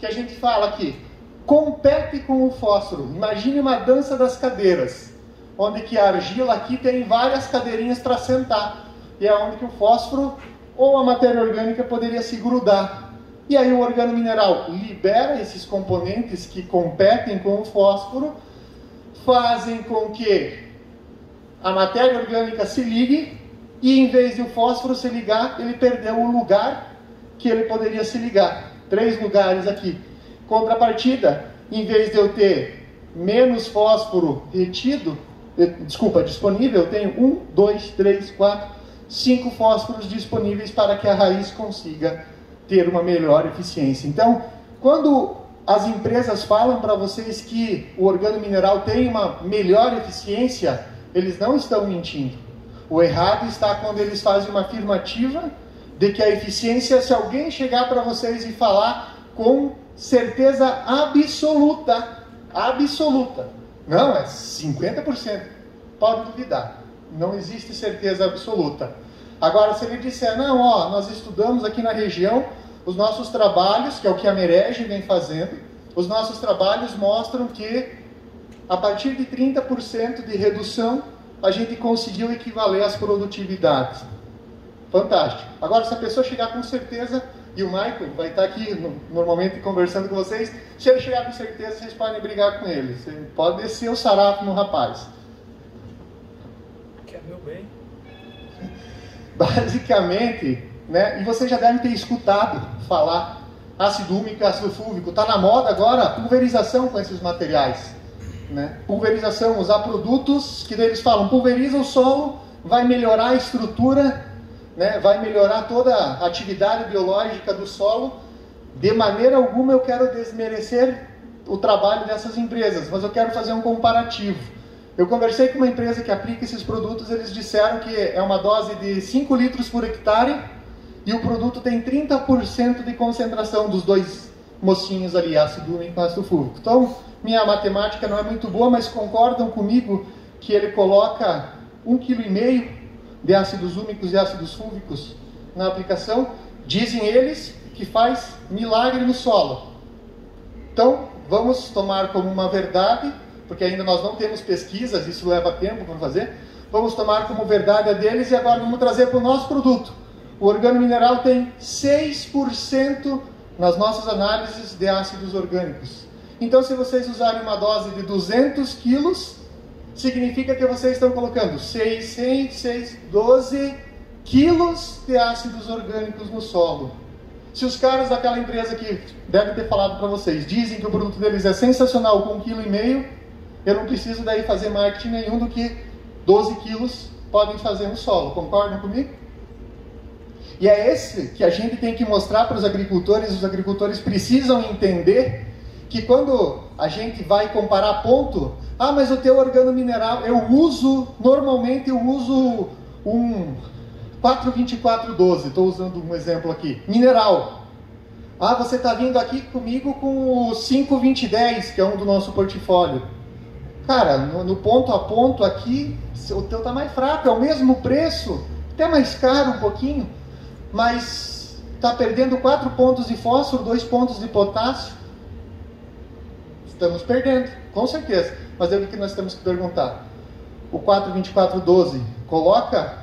que a gente fala aqui, compete com o fósforo. Imagine uma dança das cadeiras, onde que a argila aqui tem várias cadeirinhas para sentar, e é onde que o fósforo ou a matéria orgânica poderia se grudar. E aí o organomineral libera esses componentes que competem com o fósforo, fazem com que a matéria orgânica se ligue, e em vez de o fósforo se ligar, ele perdeu o lugar que ele poderia se ligar. 3 lugares aqui. Contrapartida, em vez de eu ter menos fósforo disponível, eu tenho 1, 2, 3, 4, 5 fósforos disponíveis para que a raiz consiga ter uma melhor eficiência. Então, quando as empresas falam para vocês que o organomineral tem uma melhor eficiência, eles não estão mentindo. O errado está quando eles fazem uma afirmativa de que a eficiência, se alguém chegar para vocês e falar com certeza absoluta, não, é 50%, pode duvidar, não existe certeza absoluta. Agora, se ele disser, não, ó, nós estudamos aqui na região, os nossos trabalhos, que é o que a Merege vem fazendo, os nossos trabalhos mostram que a partir de 30% de redução, a gente conseguiu equivaler às produtividades. Fantástico. Agora, se a pessoa chegar com certeza, e o Michael vai estar aqui normalmente conversando com vocês, se ele chegar com certeza, vocês podem brigar com ele. Você pode descer o sarrafo no rapaz. Quer meu bem? Basicamente, né, e você já deve ter escutado falar ácido úmico e ácido fúlvico. Está na moda agora a pulverização com esses materiais. Né? Pulverização, usar produtos que eles falam, pulveriza o solo, vai melhorar a estrutura, né? Vai melhorar toda a atividade biológica do solo. De maneira alguma eu quero desmerecer o trabalho dessas empresas, mas eu quero fazer um comparativo. Eu conversei com uma empresa que aplica esses produtos, eles disseram que é uma dose de 5 litros por hectare e o produto tem 30% de concentração dos dois mocinhos ali, ácido úmico e ácido fúlvico. Então, minha matemática não é muito boa, mas concordam comigo que ele coloca 1,5 kg de ácidos úmicos e ácidos fúlvicos na aplicação. Dizem eles que faz milagre no solo. Então, vamos tomar como uma verdade, porque ainda nós não temos pesquisas, isso leva tempo para fazer. Vamos tomar como verdade a deles e agora vamos trazer para o nosso produto. O organomineral tem 6% nas nossas análises de ácidos orgânicos. Então, se vocês usarem uma dose de 200 quilos, significa que vocês estão colocando 12 quilos de ácidos orgânicos no solo. Se os caras daquela empresa que devem ter falado para vocês, dizem que o produto deles é sensacional com 1,5 kg, eu não preciso daí fazer marketing nenhum do que 12 quilos podem fazer no solo. Concordam comigo? E é esse que a gente tem que mostrar para os agricultores precisam entender que quando a gente vai comparar ponto, mas o teu organomineral, normalmente eu uso um 42412, estou usando um exemplo aqui, mineral. Você está vindo aqui comigo com o 5210, que é um do nosso portfólio. Cara, no ponto a ponto aqui, o teu está mais fraco, é o mesmo preço, até mais caro um pouquinho, mas está perdendo 4 pontos de fósforo, 2 pontos de potássio. Estamos perdendo, com certeza. Mas é o que nós temos que perguntar. O 42412 coloca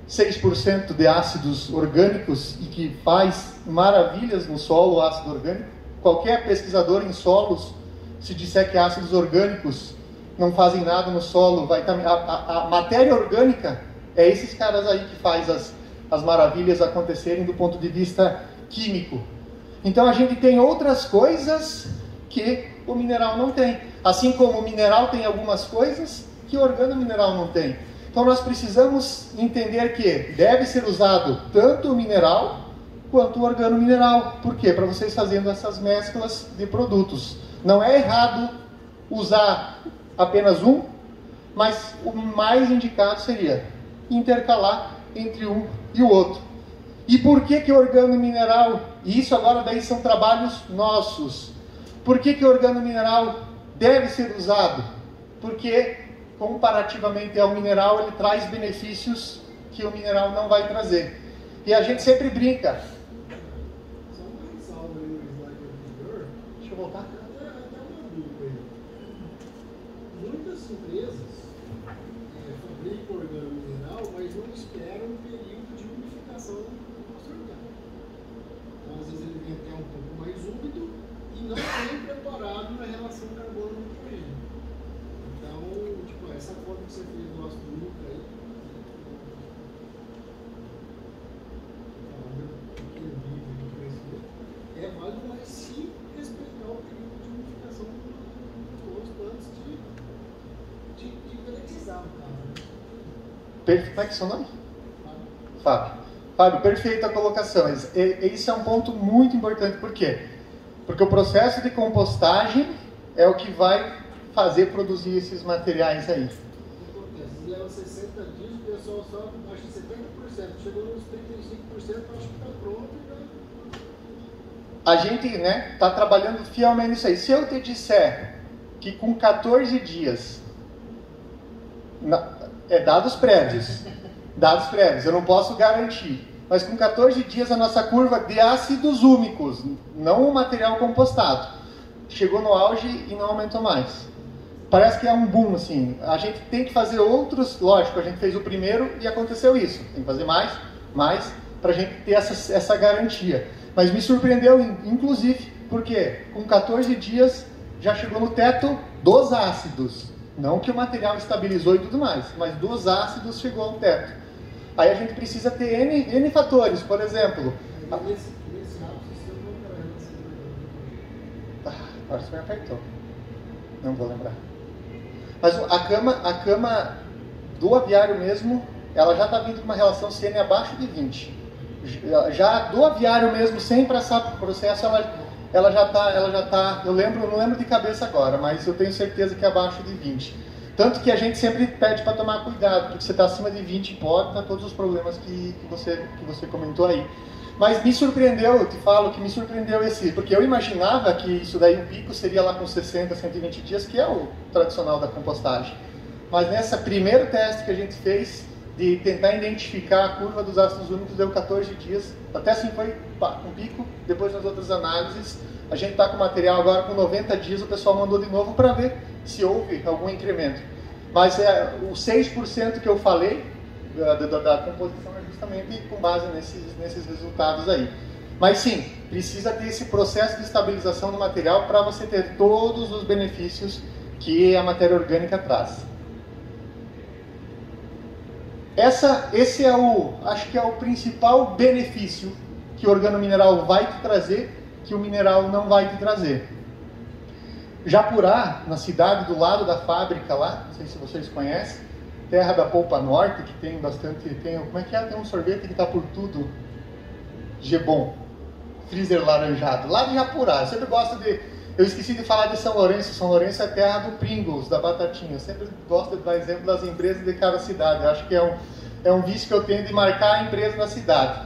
6% de ácidos orgânicos e que faz maravilhas no solo, o ácido orgânico? Qualquer pesquisador em solos, se disser que ácidos orgânicos não fazem nada no solo, vai estar... A matéria orgânica é esses caras aí que faz as maravilhas acontecerem do ponto de vista químico. Então a gente tem outras coisas que o mineral não tem. Assim como o mineral tem algumas coisas que o organomineral não tem. Então nós precisamos entender que deve ser usado tanto o mineral quanto o organomineral. Por quê? Para vocês fazendo essas mesclas de produtos. Não é errado usar apenas um, mas o mais indicado seria intercalar entre um e o outro. E por que o organomineral? E isso agora daí são trabalhos nossos. Por que o organomineral deve ser usado? Porque, comparativamente ao mineral, ele traz benefícios que o mineral não vai trazer. E a gente sempre brinca. Só uma ressalva aí no slide anterior. Deixa eu voltar. Até uma dúvida aí. Muitas empresas fabricam organomineral, mas não esperam um período de umidificação no nosso orgânico. Então, às vezes, ele vem até um pouco mais úmido e não vem preparado na relação carbono-nitrogênio. Então, tipo, essa foto que você fez do nosso grupo aí, é válido, mas se respeitar o período de umidificação do rosto antes de peletizar o carro. Como é que é seu nome? Fábio. Fábio, perfeita a colocação. Esse é um ponto muito importante. Por quê? Porque o processo de compostagem é o que vai fazer produzir esses materiais aí. O que acontece? Leva 60 dias, o pessoal só baixa 70%. Chegou nos 35%, acho que está pronto e já... A gente está trabalhando fielmente nisso aí. Se eu te disser que com 14 dias, dados prévios, eu não posso garantir, mas com 14 dias a nossa curva de ácidos úmicos, não o material compostado, chegou no auge e não aumentou mais. Parece que é um boom, assim. A gente tem que fazer outros, lógico, a gente fez o primeiro e aconteceu isso. Tem que fazer mais, para a gente ter essa garantia. Mas me surpreendeu, inclusive, porque com 14 dias já chegou no teto dos ácidos. Não que o material estabilizou e tudo mais, mas dos ácidos chegou ao teto. Aí a gente precisa ter N fatores, por exemplo. Nesse ápice, você não vai Agora você me apertou. Não vou lembrar. Mas a cama do aviário mesmo, ela já está vindo com uma relação CN abaixo de 20. Já do aviário mesmo, sem passar por processo, ela já tá, não lembro de cabeça agora, mas eu tenho certeza que é abaixo de 20. Tanto que a gente sempre pede para tomar cuidado, porque você está acima de 20 pode dar todos os problemas que você comentou aí. Mas me surpreendeu, eu te falo que me surpreendeu porque eu imaginava que isso daí, o pico seria lá com 60, 120 dias, que é o tradicional da compostagem. Mas nessa primeiro teste que a gente fez, de tentar identificar a curva dos ácidos úmicos, deu 14 dias, até assim foi um pico. Depois nas outras análises, a gente está com o material agora com 90 dias, o pessoal mandou de novo para ver se houve algum incremento. Mas o 6% que eu falei da composição é justamente com base nesses resultados aí. Mas sim, precisa ter esse processo de estabilização do material para você ter todos os benefícios que a matéria orgânica traz. Esse acho que é o principal benefício que o organomineral vai te trazer, que o mineral não vai te trazer. Japurá, na cidade do lado da fábrica lá, não sei se vocês conhecem, terra da polpa norte, que tem bastante, como é que é? Tem um sorvete que está por tudo, Gebon, freezer laranjado, lá de Japurá. Eu sempre gosto eu esqueci de falar de São Lourenço é terra do Pringles, da batatinha. Eu sempre gosto de dar exemplo das empresas de cada cidade. Eu acho que é um vício que eu tenho de marcar a empresa da cidade,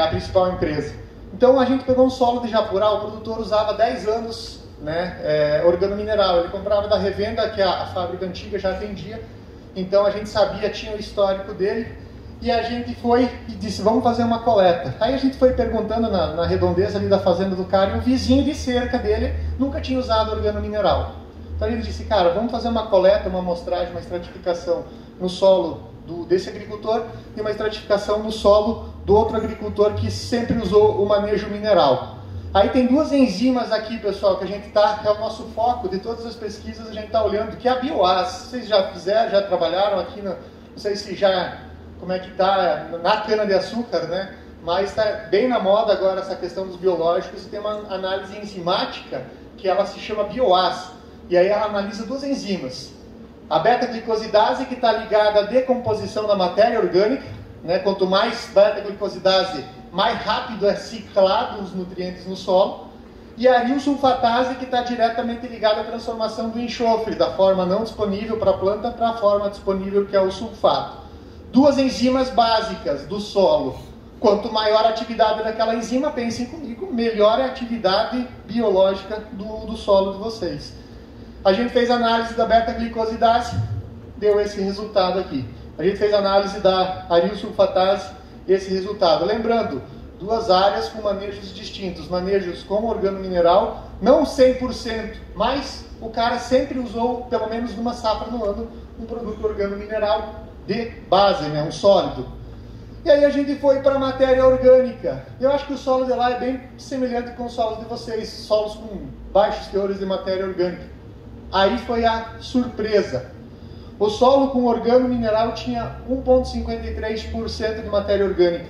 a principal empresa. Então a gente pegou um solo de Japurá, o produtor usava 10 anos, organomineral. Ele comprava da revenda que a fábrica antiga já atendia, então a gente sabia, tinha o histórico dele, e a gente foi e disse, vamos fazer uma coleta. Aí a gente foi perguntando na redondeza ali da fazenda do cara, e o vizinho de cerca dele nunca tinha usado organomineral. Então ele disse, cara, vamos fazer uma coleta, uma amostragem, uma estratificação no solo desse agricultor e uma estratificação no solo do outro agricultor que sempre usou o manejo mineral. Aí tem duas enzimas aqui, pessoal, que a gente é o nosso foco de todas as pesquisas, a gente está olhando, que é a bioás. Vocês já fizeram, já trabalharam aqui, não sei se já, como é que está, na cana-de-açúcar, né? Mas está bem na moda agora essa questão dos biológicos, e tem uma análise enzimática que ela se chama bioás. E aí ela analisa duas enzimas. A beta-glicosidase, que está ligada à decomposição da matéria orgânica, né? Quanto mais beta-glicosidase, mais rápido é ciclado os nutrientes no solo. E a aril-sulfatase, que está diretamente ligada à transformação do enxofre, da forma não disponível para a planta para a forma disponível, que é o sulfato. Duas enzimas básicas do solo. Quanto maior a atividade daquela enzima, pensem comigo, melhore a atividade biológica do solo de vocês. A gente fez análise da beta-glicosidase, deu esse resultado aqui. A gente fez análise da arilsulfatase, esse resultado. Lembrando, duas áreas com manejos distintos, manejos com organomineral, não 100%, mas o cara sempre usou, pelo menos numa safra no ano, um produto organomineral de base, né, um sólido. E aí a gente foi para a matéria orgânica. Eu acho que o solo de lá é bem semelhante com os solos de vocês, solos com baixos teores de matéria orgânica. Aí foi a surpresa. O solo com organomineral tinha 1,53% de matéria orgânica.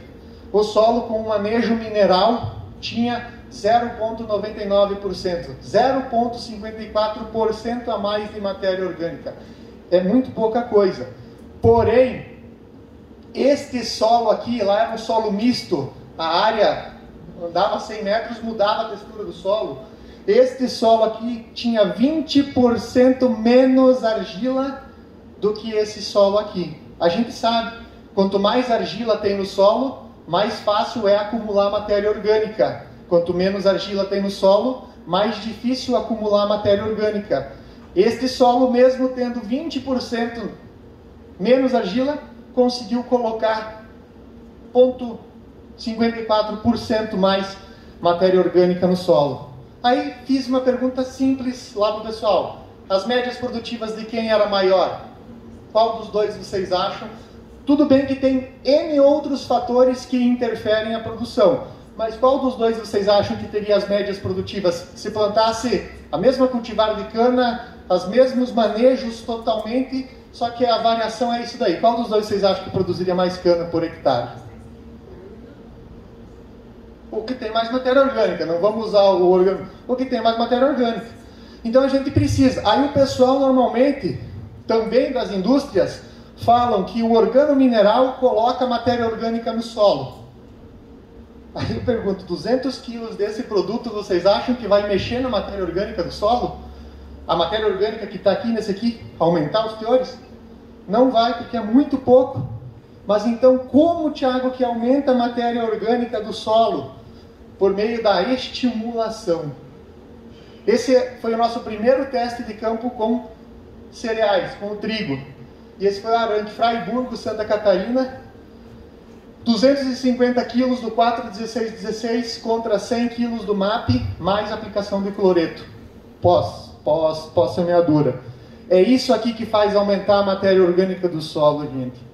O solo com manejo mineral tinha 0,99%, 0,54% a mais de matéria orgânica. É muito pouca coisa. Porém, este solo aqui, lá era um solo misto, a área andava 100 metros, mudava a textura do solo. Este solo aqui tinha 20% menos argila do que esse solo aqui. A gente sabe, quanto mais argila tem no solo, mais fácil é acumular matéria orgânica. Quanto menos argila tem no solo, mais difícil acumular matéria orgânica. Este solo, mesmo tendo 20% menos argila, conseguiu colocar 0,54% mais matéria orgânica no solo. Aí fiz uma pergunta simples lá para o pessoal. As médias produtivas de quem era maior? Qual dos dois vocês acham? Tudo bem que tem N outros fatores que interferem na produção, mas qual dos dois vocês acham que teria as médias produtivas se plantasse a mesma cultivar de cana, os mesmos manejos totalmente, só que a variação é isso daí? Qual dos dois vocês acham que produziria mais cana por hectare? O que tem mais matéria orgânica, não vamos usar o orgânico. O que tem mais matéria orgânica. Então a gente precisa. Aí o pessoal normalmente, também das indústrias, falam que o organomineral coloca matéria orgânica no solo. Aí eu pergunto, 200 quilos desse produto vocês acham que vai mexer na matéria orgânica do solo? A matéria orgânica que está aqui nesse aqui, aumentar os teores? Não vai, porque é muito pouco. Mas então como, Tiago, que aumenta a matéria orgânica do solo? Por meio da estimulação. Esse foi o nosso primeiro teste de campo com cereais, com o trigo. E esse foi o arranque Fraiburgo, Santa Catarina. 250 quilos do 4,16,16 contra 100 quilos do MAP, mais aplicação de cloreto. Pós-semeadura. É isso aqui que faz aumentar a matéria orgânica do solo, gente.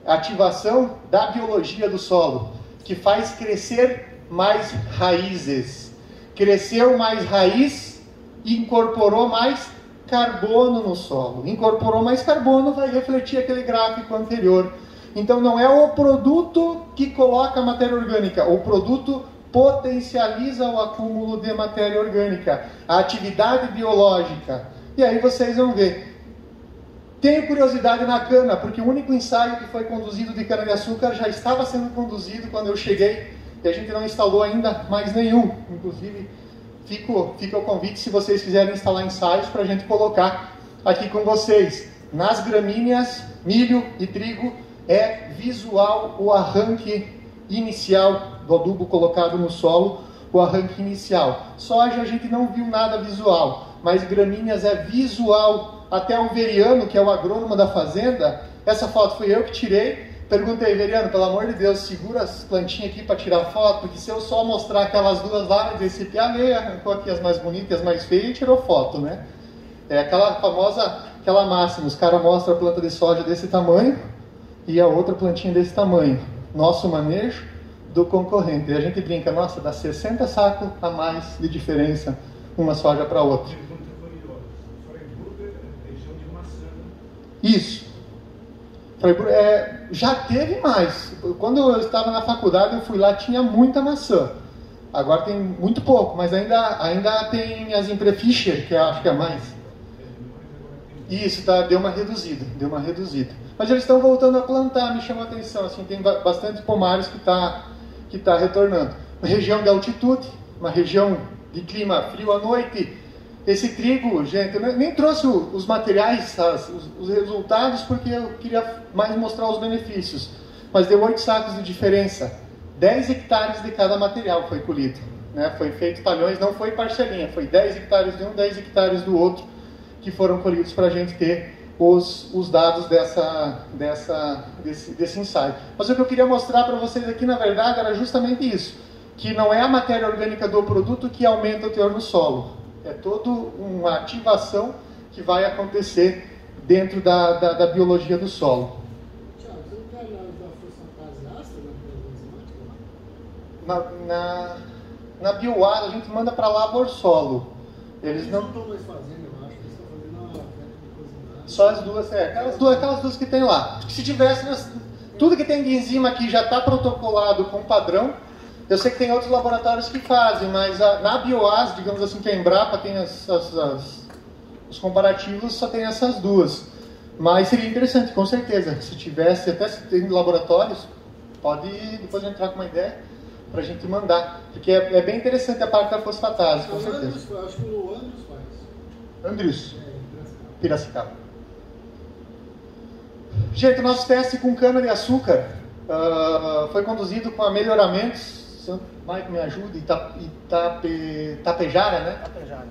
Ativação da biologia do solo, que faz crescer mais raízes. Cresceu mais raiz e incorporou mais carbono no solo. Incorporou mais carbono, vai refletir aquele gráfico anterior. Então não é o produto que coloca a matéria orgânica, o produto potencializa o acúmulo de matéria orgânica, a atividade biológica. E aí vocês vão ver. Tenho curiosidade na cana, porque o único ensaio que foi conduzido de cana-de-açúcar já estava sendo conduzido quando eu cheguei, e a gente não instalou ainda mais nenhum. Inclusive, fica o convite se vocês quiserem instalar ensaios para a gente colocar aqui com vocês. Nas gramíneas, milho e trigo, é visual o arranque inicial do adubo colocado no solo, o arranque inicial. Soja a gente não viu nada visual, mas gramíneas é visual. Até o Veriano, que é o agrônomo da fazenda, essa foto fui eu que tirei. Perguntei, Veriano, pelo amor de Deus, segura as plantinhas aqui para tirar foto, porque se eu só mostrar aquelas duas lá, vai dizer, esse pialê arrancou aqui as mais bonitas e as mais feias e tirou foto, né? É aquela famosa, aquela máxima, os caras mostram a planta de soja desse tamanho e a outra plantinha desse tamanho. Nosso manejo do concorrente. E a gente brinca, nossa, dá 60 sacos a mais de diferença uma soja para outra. Isso. Já teve mais. Quando eu estava na faculdade, eu fui lá, tinha muita maçã. Agora tem muito pouco, mas ainda tem as Imprefischer, que eu acho que é mais. Isso, deu uma reduzida. Mas eles estão voltando a plantar, me chamou a atenção. Assim, tem bastante pomares que tá retornando. Uma região de altitude, uma região de clima frio à noite. Esse trigo, gente, eu nem trouxe os materiais, os resultados, porque eu queria mais mostrar os benefícios. Mas deu 8 sacos de diferença. 10 hectares de cada material foi colhido. né? Foi feito talhões, não foi parcelinha, foi 10 hectares de um, 10 hectares do outro, que foram colhidos para a gente ter os dados desse ensaio. Mas o que eu queria mostrar para vocês aqui, na verdade, era justamente isso, que não é a matéria orgânica do produto que aumenta o teor no solo, é toda uma ativação que vai acontecer dentro da biologia do solo. Tiago, você não quer análise da fosfatase ácida na enzimática? Na bioar, a gente manda para Labor Solo. Eles não estão mais fazendo, eu acho que eles estão fazendo na técnica de cozinhar. Só as duas, aquelas duas que tem lá. Se tivesse, tudo que tem de enzima aqui já está protocolado com padrão. Eu sei que tem outros laboratórios que fazem, mas na Bioas, digamos assim, que a Embrapa tem os comparativos, só tem essas duas. Mas seria interessante, com certeza. Se tivesse, até se tem laboratórios, pode depois entrar com uma ideia para a gente mandar. Porque é bem interessante a parte da fosfatase, com certeza. Acho que o Andrews faz. Andrews, Em Piracicaba. Gente, o nosso teste com cana-de-açúcar foi conduzido com a Melhoramentos, Mike me ajuda, Tapejara, né?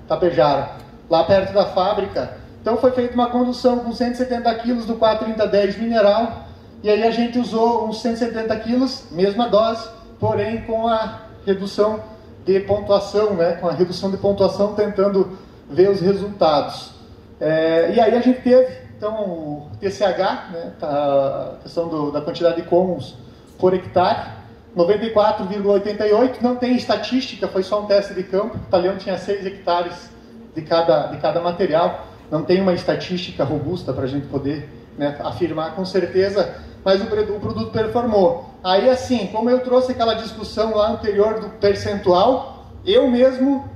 Tapejara, lá perto da fábrica. Então foi feita uma condução com 170 kg do 43010 mineral, e aí a gente usou uns 170 kg, mesma dose, porém com a redução de pontuação, né? Com a redução de pontuação, tentando ver os resultados. E aí a gente teve, então, o TCH, né? A questão da quantidade de cômons por hectare, 94,88, não tem estatística, foi só um teste de campo. O talhão tinha 6 hectares de cada material, não tem uma estatística robusta para a gente poder, né, afirmar com certeza, mas o produto performou. Aí assim, como eu trouxe aquela discussão lá anterior do percentual, eu mesmo,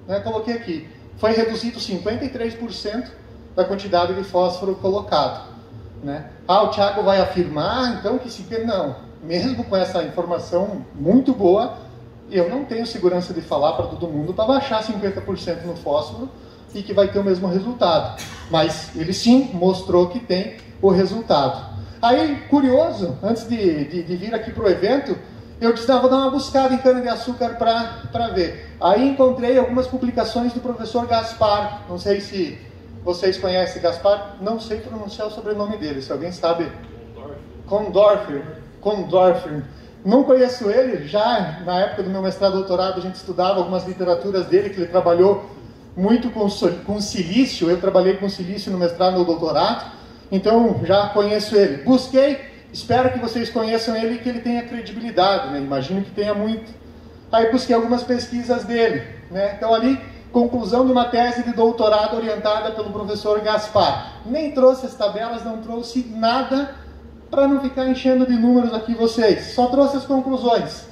né, coloquei aqui, foi reduzido 53% da quantidade de fósforo colocado, né? O Thiago vai afirmar então que se não. Mesmo com essa informação muito boa, eu não tenho segurança de falar para todo mundo para baixar 50% no fósforo e que vai ter o mesmo resultado. Mas ele sim mostrou que tem o resultado. Aí, curioso, antes de vir aqui para o evento, eu disse, vou dar uma buscada em cana-de-açúcar para ver. Aí encontrei algumas publicações do professor Gaspar. Não sei se vocês conhecem Gaspar, não sei pronunciar o sobrenome dele, se alguém sabe. Kondorfer. Não conheço ele, já na época do meu mestrado e doutorado a gente estudava algumas literaturas dele, que ele trabalhou muito com silício. Eu trabalhei com silício no mestrado e no doutorado, então já conheço ele. Busquei, espero que vocês conheçam ele e que ele tenha credibilidade, né? Imagino que tenha muito. Aí busquei algumas pesquisas dele, né? Então ali, conclusão de uma tese de doutorado orientada pelo professor Gaspar. Nem trouxe as tabelas, não trouxe nada para não ficar enchendo de números aqui vocês. Só trouxe as conclusões.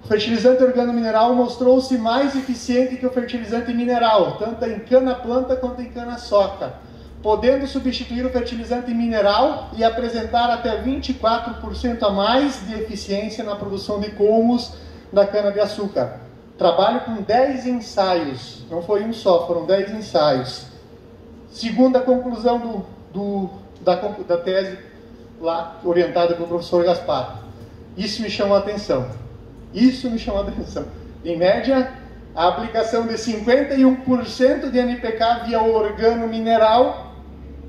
O fertilizante organomineral mostrou-se mais eficiente que o fertilizante mineral, tanto em cana-planta quanto em cana-soca, podendo substituir o fertilizante mineral e apresentar até 24% a mais de eficiência na produção de cômos da cana-de-açúcar. Trabalho com 10 ensaios, não foi um só, foram 10 ensaios. Segunda conclusão da tese lá, orientada pelo professor Gaspar. Isso me chamou a atenção. Em média, a aplicação de 51% de NPK via organo mineral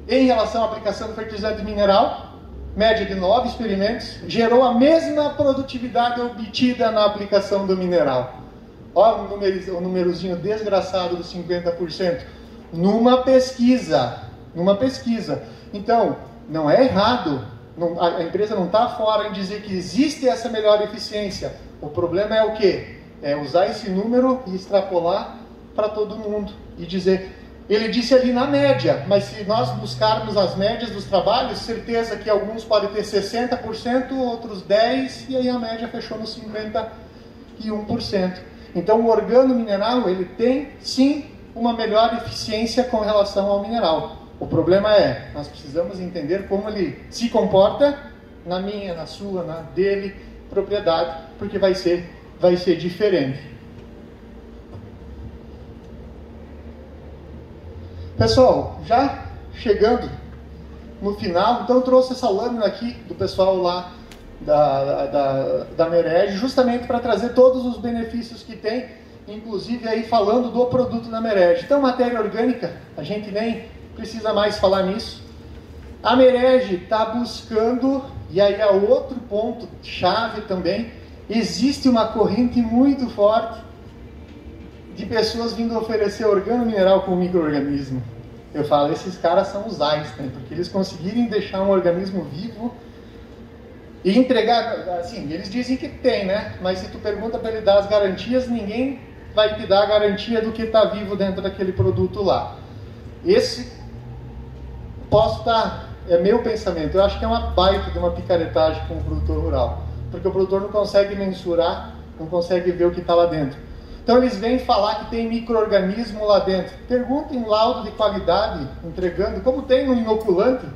em relação à aplicação do fertilizante mineral, média de 9 experimentos, gerou a mesma produtividade obtida na aplicação do mineral. Olha o númerozinho desgraçado dos 50%. Numa pesquisa. Então, não é errado. A empresa não está fora em dizer que existe essa melhor eficiência. O problema é o quê? É usar esse número e extrapolar para todo mundo. E dizer, ele disse ali na média, mas se nós buscarmos as médias dos trabalhos, certeza que alguns podem ter 60%, outros 10%, e aí a média fechou no 51%. Então o organo mineral, ele tem sim uma melhor eficiência com relação ao mineral. O problema é, nós precisamos entender como ele se comporta na minha, na sua, na dele, propriedade, porque vai ser diferente. Pessoal, já chegando no final, então eu trouxe essa lâmina aqui do pessoal lá da Merege, justamente para trazer todos os benefícios que tem, inclusive aí falando do produto da Merege. Então, matéria orgânica, a gente nem precisa mais falar nisso. A Merege está buscando, e aí é outro ponto chave também, existe uma corrente muito forte de pessoas vindo oferecer organomineral com micro-organismo. Eu falo, esses caras são os Einstein, porque eles conseguirem deixar um organismo vivo e entregar, assim, eles dizem que tem, né? Mas se tu pergunta para ele dar as garantias, ninguém vai te dar a garantia do que está vivo dentro daquele produto lá. Esse, posso estar, é meu pensamento, eu acho que é uma baita de uma picaretagem com o produtor rural, porque o produtor não consegue mensurar, não consegue ver o que está lá dentro. Então eles vêm falar que tem micro-organismo lá dentro. Perguntem laudo de qualidade, entregando, como tem no inoculante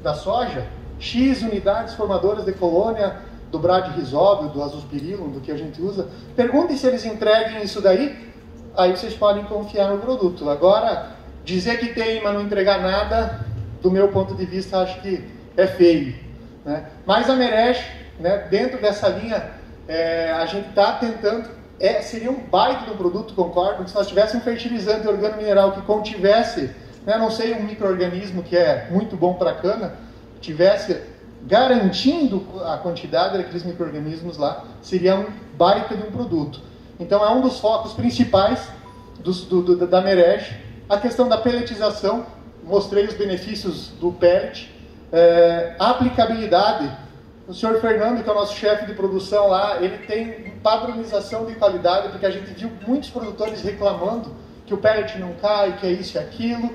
da soja, X unidades formadoras de colônia do bradyrhizóbio, do azospirillum, do que a gente usa. Perguntem se eles entreguem isso daí, aí vocês podem confiar no produto. Agora, dizer que tem, mas não entregar nada, do meu ponto de vista, acho que é feio, né? Mas a Merege, né, dentro dessa linha, a gente está tentando, seria um baita do produto, concordo, se nós tivéssemos um fertilizante organomineral que contivesse, né, não sei, um micro-organismo que é muito bom para a cana, tivesse garantindo a quantidade daqueles micro-organismos lá, seria um baita de um produto. Então é um dos focos principais da Merege. A questão da pelletização, mostrei os benefícios do pellet. A aplicabilidade, o senhor Fernando, que é o nosso chefe de produção lá, ele tem padronização de qualidade, porque a gente viu muitos produtores reclamando que o pellet não cai, que é isso e aquilo.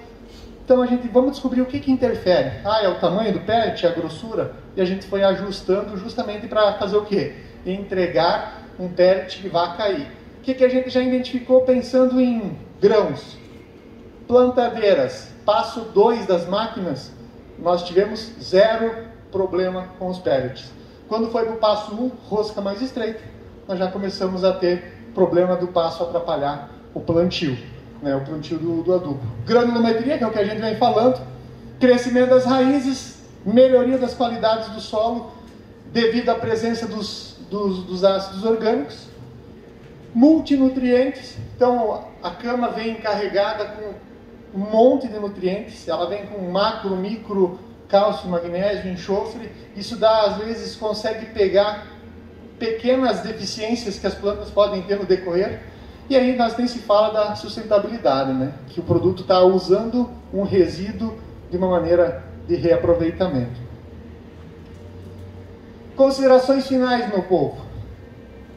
Então vamos descobrir o que interfere. É o tamanho do pellet, a grossura, e a gente foi ajustando justamente para fazer o quê? Entregar um pellet que vai cair. O que a gente já identificou pensando em grãos? Plantadeiras, passo 2 das máquinas, nós tivemos 0 problema com os pellets. Quando foi para o passo 1, rosca mais estreita, nós já começamos a ter problema do passo atrapalhar o plantio. Né, o plantio do adubo. Granulometria, que é o que a gente vem falando, crescimento das raízes, melhoria das qualidades do solo, devido à presença dos ácidos orgânicos, multinutrientes, então a cama vem carregada com um monte de nutrientes, ela vem com macro, micro, cálcio, magnésio, enxofre, isso dá, às vezes, consegue pegar pequenas deficiências que as plantas podem ter no decorrer. E aí nós nem se fala da sustentabilidade, né? Que o produto está usando um resíduo de uma maneira de reaproveitamento. Considerações finais, meu povo.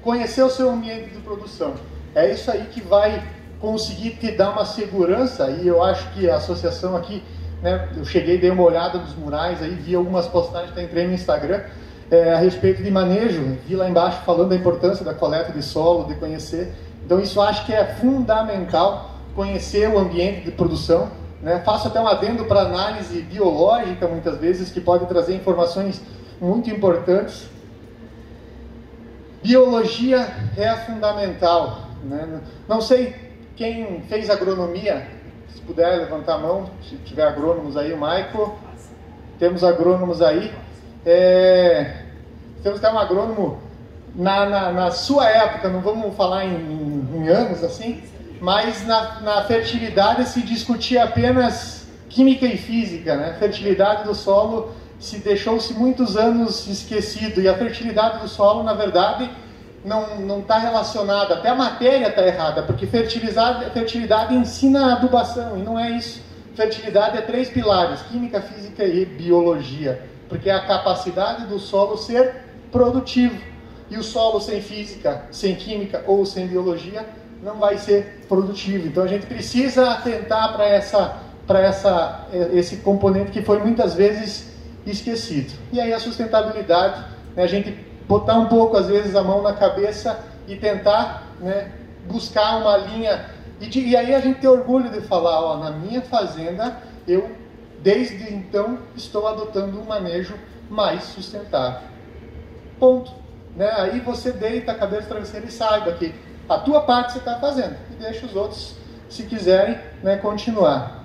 Conhecer o seu ambiente de produção. É isso aí que vai conseguir te dar uma segurança, e eu acho que a associação aqui, né, eu cheguei, dei uma olhada nos murais, aí vi algumas postagens, até entrei no Instagram, a respeito de manejo, vi lá embaixo falando da importância da coleta de solo, de conhecer. Então isso eu acho que é fundamental, conhecer o ambiente de produção, né? Faço até um adendo para análise biológica, muitas vezes, que pode trazer informações muito importantes. Biologia é fundamental, né? Não sei quem fez agronomia, se puder levantar a mão, se tiver agrônomos aí, o Michael, temos agrônomos aí. Temos até um agrônomo na sua época, não vamos falar em anos assim, mas na fertilidade se discutia apenas química e física, né? Fertilidade do solo deixou-se muitos anos esquecido, e a fertilidade do solo, na verdade, não está relacionada, até a matéria está errada, porque fertilidade ensina a adubação, e não é isso. Fertilidade é 3 pilares, química, física e biologia, porque é a capacidade do solo ser produtivo. E o solo sem física, sem química ou sem biologia não vai ser produtivo. Então a gente precisa atentar para esse componente que foi muitas vezes esquecido. E aí a sustentabilidade, né, a gente botar um pouco às vezes a mão na cabeça e tentar, né, buscar uma linha. E aí a gente tem orgulho de falar, na minha fazenda eu desde então estou adotando um manejo mais sustentável. Ponto. Né? Aí você deita a cabeça no travesseiro e saiba que a tua parte você está fazendo, e deixa os outros, se quiserem, né, continuar.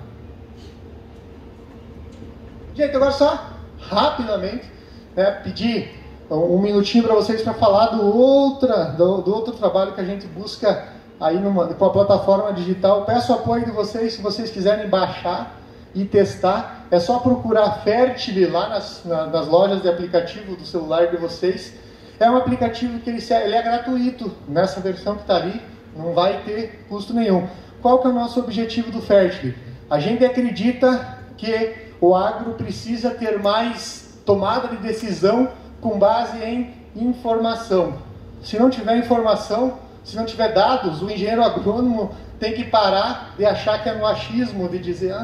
Gente, agora só rapidamente, né, pedir um minutinho para vocês para falar do outro trabalho que a gente busca aí com a plataforma digital. Peço o apoio de vocês, se vocês quiserem baixar e testar. É só procurar Fertile lá nas lojas de aplicativo do celular de vocês. É um aplicativo que ele é gratuito nessa versão que está ali, não vai ter custo nenhum. Qual que é o nosso objetivo do Fertile? A gente acredita que o agro precisa ter mais tomada de decisão com base em informação. Se não tiver informação, se não tiver dados, o engenheiro agrônomo tem que parar de achar que é no achismo, de dizer,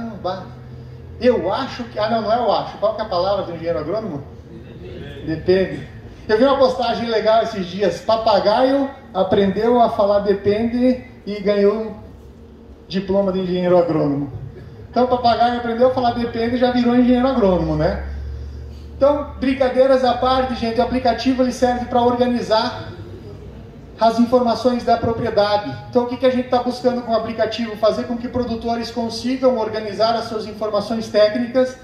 eu acho que... não é eu acho. Qual que é a palavra do engenheiro agrônomo? Depende. Eu vi uma postagem legal esses dias. Papagaio aprendeu a falar depende e ganhou um diploma de engenheiro agrônomo. Então o papagaio aprendeu a falar depende e já virou engenheiro agrônomo, né? Então, brincadeiras à parte, gente, o aplicativo ele serve para organizar as informações da propriedade. Então, o que a gente está buscando com o aplicativo? Fazer com que produtores consigam organizar as suas informações técnicas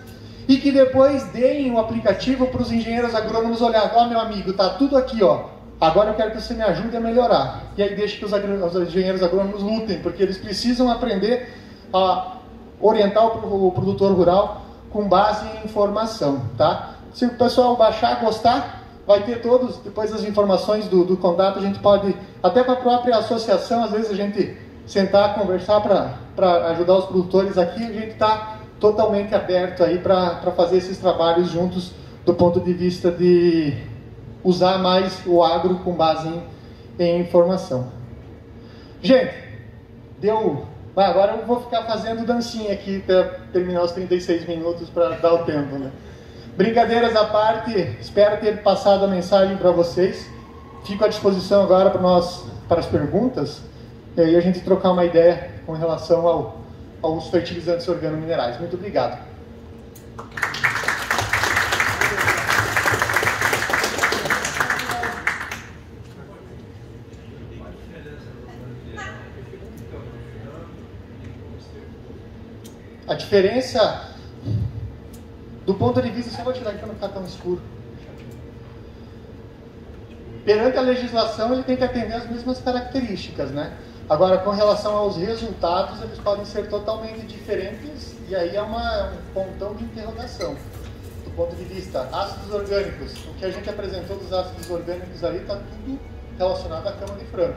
e que depois deem o aplicativo para os engenheiros agrônomos olhar. Meu amigo, está tudo aqui, agora eu quero que você me ajude a melhorar. E aí deixa que os engenheiros agrônomos lutem, porque eles precisam aprender a orientar o produtor rural com base em informação, tá? Se o pessoal baixar, gostar, vai ter depois as informações do contato, a gente pode, até para a própria associação, às vezes a gente sentar, conversar para ajudar os produtores aqui, a gente está totalmente aberto aí para fazer esses trabalhos juntos do ponto de vista de usar mais o agro com base em informação. Gente, agora eu vou ficar fazendo dancinha aqui até terminar os 36 minutos para dar o tempo, né? Brincadeiras à parte, espero ter passado a mensagem para vocês. Fico à disposição agora para as perguntas e aí a gente trocar uma ideia com relação aos fertilizantes organominerais. Muito obrigado. A diferença, do ponto de vista, eu vou tirar aqui para não ficar tão escuro. Perante a legislação, ele tem que atender as mesmas características, né? Agora, com relação aos resultados, eles podem ser totalmente diferentes e aí é um pontão de interrogação. Do ponto de vista ácidos orgânicos, o que a gente apresentou dos ácidos orgânicos ali está tudo relacionado à cama de frango.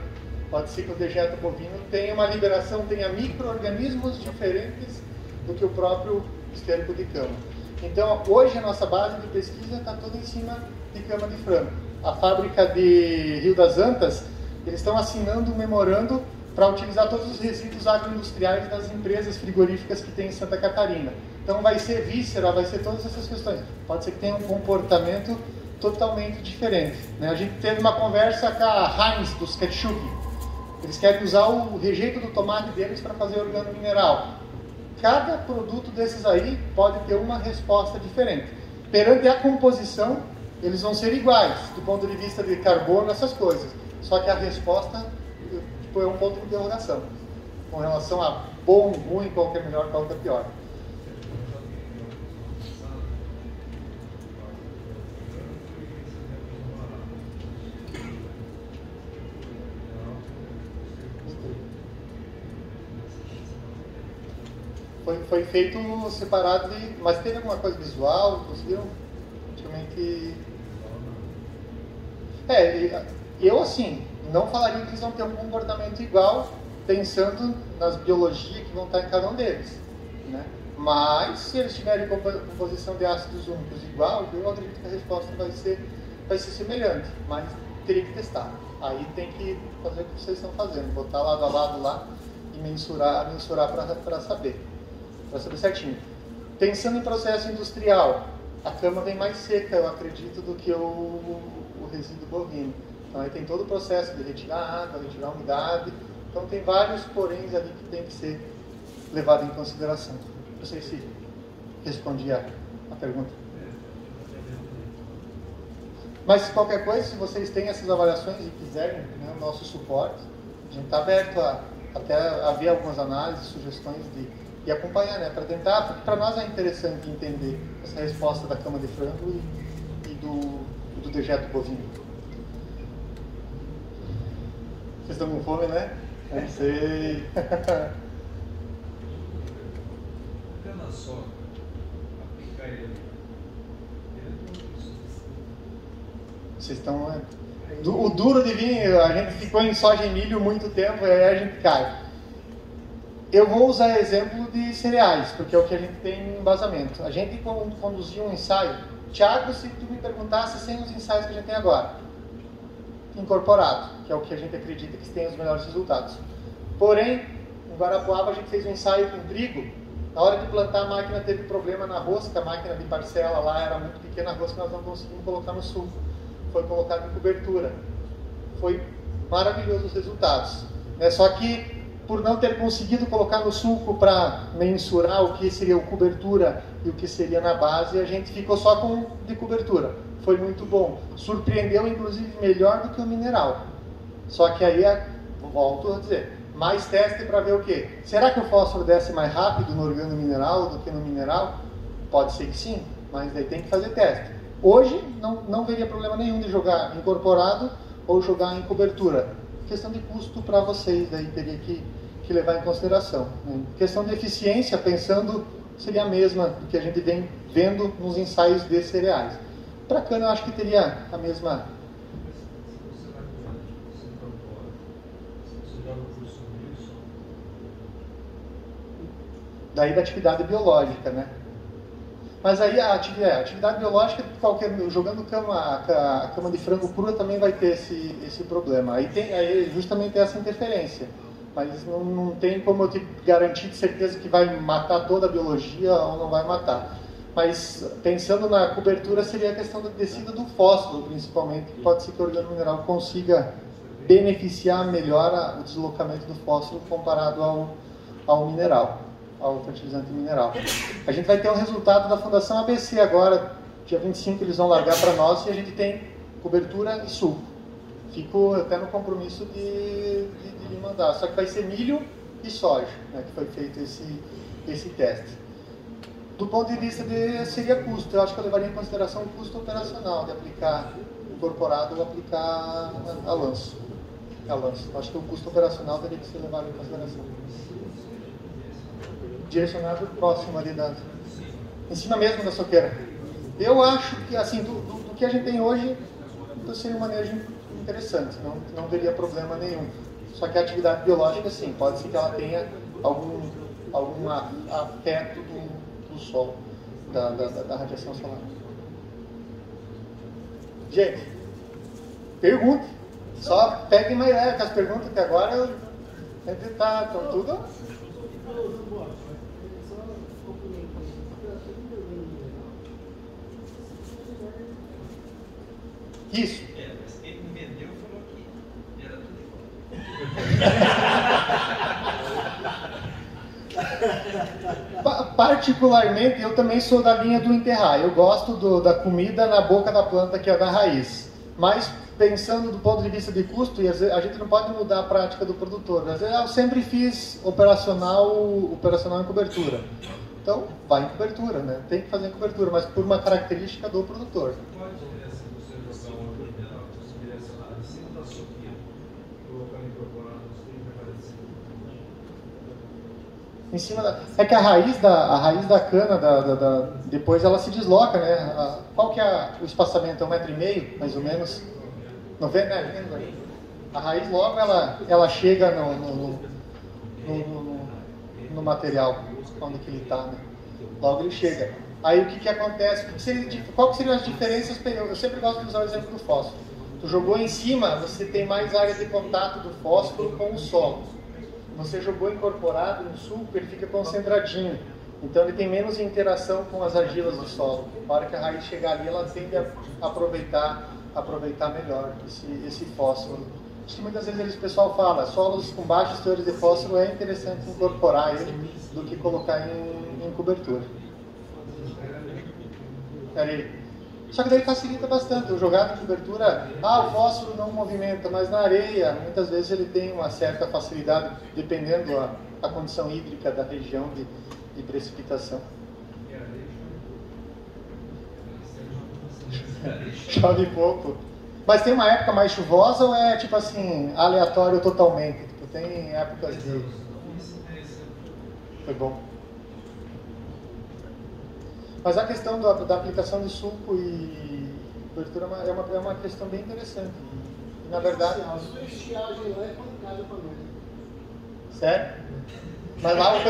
Pode ser que o dejeto bovino tenha uma liberação, tenha micro-organismos diferentes do que o próprio esterco de cama. Então, hoje a nossa base de pesquisa está toda em cima de cama de frango. A fábrica de Rio das Antas, eles estão assinando um memorando para utilizar todos os resíduos agroindustriais das empresas frigoríficas que tem em Santa Catarina. Então vai ser víscera, vai ser todas essas questões. Pode ser que tenha um comportamento totalmente diferente, né? A gente teve uma conversa com a Heinz, dos ketchup. Eles querem usar o rejeito do tomate deles para fazer organomineral. Cada produto desses aí pode ter uma resposta diferente. Perante a composição, eles vão ser iguais, do ponto de vista de carbono, essas coisas. Só que a resposta é um ponto de interrogação. Com relação a bom, ruim, qual que é melhor, qual que é pior. Foi feito separado, mas teve alguma coisa visual? Conseguiram? Praticamente... eu assim, não falaria que eles vão ter um comportamento igual, pensando nas biologias que vão estar em cada um deles, né? Mas, se eles tiverem composição de ácidos únicos igual, eu acredito que a resposta vai ser semelhante, mas teria que testar. Aí tem que fazer o que vocês estão fazendo, botar lado a lado lá e mensurar para saber certinho. Pensando em processo industrial, a cama vem mais seca, eu acredito, do que o resíduo bovino. Então aí tem todo o processo de retirar a água, retirar a umidade. Então tem vários poréns ali que tem que ser levado em consideração. Não sei se respondi a pergunta. Mas qualquer coisa, se vocês têm essas avaliações e quiserem, né, o nosso suporte, a gente está aberto até a ver algumas análises, sugestões e acompanhar, né, para tentar, porque para nós é interessante entender essa resposta da cama de frango e do dejeto bovino. Vocês estão com fome, né? Não sei. Cana só, aplicar ele. Vocês estão... O duro de vir, a gente ficou em soja e milho muito tempo, e aí a gente cai. Eu vou usar exemplo de cereais, porque é o que a gente tem em embasamento. A gente conduziu um ensaio. Thiago, se tu me perguntasse sem os ensaios que a gente tem agora, incorporado, que é o que a gente acredita que tem os melhores resultados. Porém, em Guarapuava a gente fez um ensaio com trigo. Na hora de plantar, a máquina teve problema na rosca, a máquina de parcela lá era muito pequena, a rosca nós não conseguimos colocar no sulco. Foi colocado em cobertura. Foi maravilhoso os resultados. Só que, por não ter conseguido colocar no sulco para mensurar o que seria o cobertura e o que seria na base, a gente ficou só com de cobertura. Foi muito bom. Surpreendeu, inclusive, melhor do que o mineral. Só que aí, volto a dizer, mais teste para ver o quê? Será que o fósforo desce mais rápido no organomineral do que no mineral? Pode ser que sim, mas daí tem que fazer teste. Hoje, não veria problema nenhum de jogar incorporado ou jogar em cobertura. Questão de custo para vocês, daí teria que levar em consideração. Questão de eficiência, pensando, seria a mesma do que a gente vem vendo nos ensaios de cereais. Para cana, eu acho que teria a mesma... Daí da atividade biológica, né? Mas aí a atividade biológica, jogando a cama de frango crua também vai ter esse problema. Aí justamente essa interferência. Mas não tem como eu te garantir de certeza que vai matar toda a biologia ou não vai matar. Mas pensando na cobertura, seria a questão da descida do fósforo, principalmente, que pode ser que o organomineral consiga beneficiar melhor o deslocamento do fósforo comparado ao mineral, ao fertilizante mineral. A gente vai ter um resultado da Fundação ABC agora, dia 25 eles vão largar para nós, e a gente tem cobertura e sulco. Fico até no compromisso de mandar, só que vai ser milho e soja, né, que foi feito esse teste. Do ponto de vista seria custo, eu acho que eu levaria em consideração o custo operacional de aplicar incorporado ou aplicar a lanço. Eu acho que o custo operacional teria que ser levado em consideração. Direcionado próximo ali em cima mesmo da soqueira. Eu acho que, assim, do que a gente tem hoje, seria um manejo interessante, não teria problema nenhum. Só que a atividade biológica, sim, pode ser que ela tenha algum afeto do sol, da radiação solar. Gente, pergunte. Só peguem mais leve com as perguntas, que agora estão tudo... Isso. Mas quem me vendeu falou que era tudo igual. Particularmente, eu também sou da linha do enterrar. Eu gosto da comida na boca da planta, que é da raiz. Mas, pensando do ponto de vista de custo, e às vezes, a gente não pode mudar a prática do produtor. Às vezes, eu sempre fiz operacional em cobertura. Então, vai em cobertura, né? Tem que fazer em cobertura, mas por uma característica do produtor. Qual a diferença de você jogar uma mineral direcionada em cima da soquinha, colocando incorporado nos 30 45? Em cima é que a raiz da cana, depois ela se desloca, né? Qual que é o espaçamento? É 1,5 m, mais ou menos? 90, né? A raiz logo ela chega no material, onde que ele está, né? Logo ele chega. Aí o que acontece? Qual que seriam as diferenças? Eu sempre gosto de usar o exemplo do fósforo. Tu jogou em cima, você tem mais área de contato do fósforo com o solo. Você jogou incorporado no sulco, ele fica concentradinho. Então ele tem menos interação com as argilas do solo. Na hora que a raiz chegar ali, ela tende a aproveitar melhor esse fósforo. Acho que muitas vezes o pessoal fala, solos com baixos teores de fósforo é interessante incorporar ele do que colocar em cobertura. Só que daí facilita bastante. O jogado em cobertura, o fósforo não movimenta, mas na areia, muitas vezes ele tem uma certa facilidade, dependendo da condição hídrica da região de precipitação. Chove pouco. Mas tem uma época mais chuvosa ou é tipo assim, aleatório totalmente? Tipo, tem épocas de... Foi bom. Mas a questão da aplicação de sulco e cobertura é uma questão bem interessante. E, na verdade... A sua estiagem lá é pancada para nós. Sério? Mas lá o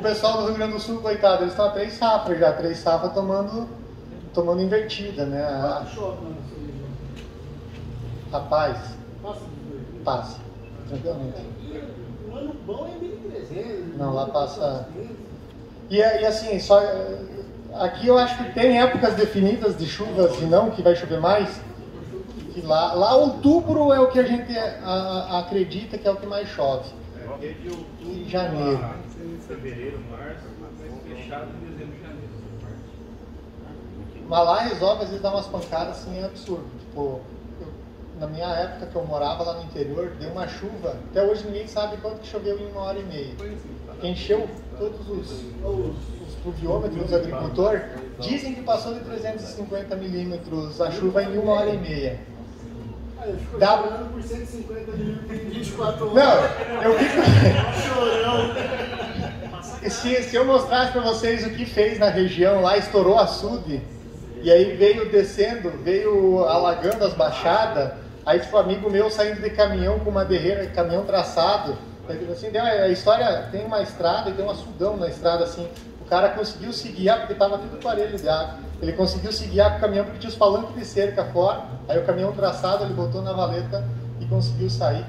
pessoal do Rio Grande do Sul, coitado, eles estão há 3 safras já, 3 safras tomando invertida, né? Quanto chove lá na sua região? Rapaz, Passa dos 2 passa, tranquilamente. Aqui, um ano bom é 1.300. Não, lá passa... E assim, só... Aqui eu acho que tem épocas definidas de chuvas e não, que vai chover mais. Que lá outubro é o que a gente acredita que é o que mais chove. De outubro em janeiro. Fevereiro, março, mas fechado em dezembro e janeiro. Mas lá resolve, às vezes, dar umas pancadas assim, é absurdo. Tipo, na minha época que eu morava lá no interior, deu uma chuva. Até hoje ninguém sabe quanto que choveu em 1h30. Encheu todos os pluviômetros dos agricultores. Dizem que passou de 350 milímetros a chuva em 1h30. Ficou Dá... chorando por 150 milímetros em 24 horas. Não, eu fico... Chorão. Se eu mostrasse para vocês o que fez na região, lá estourou açude, e aí veio descendo, veio alagando as baixadas, aí tipo, amigo meu saindo de caminhão com uma derreira, caminhão traçado, assim, a história tem uma estrada e tem um açudão na estrada, assim, o cara conseguiu se guiar, porque estava tudo parelho de água, ele conseguiu se guiar com o caminhão porque tinha os palanques de cerca fora, aí o caminhão traçado ele botou na valeta e conseguiu sair.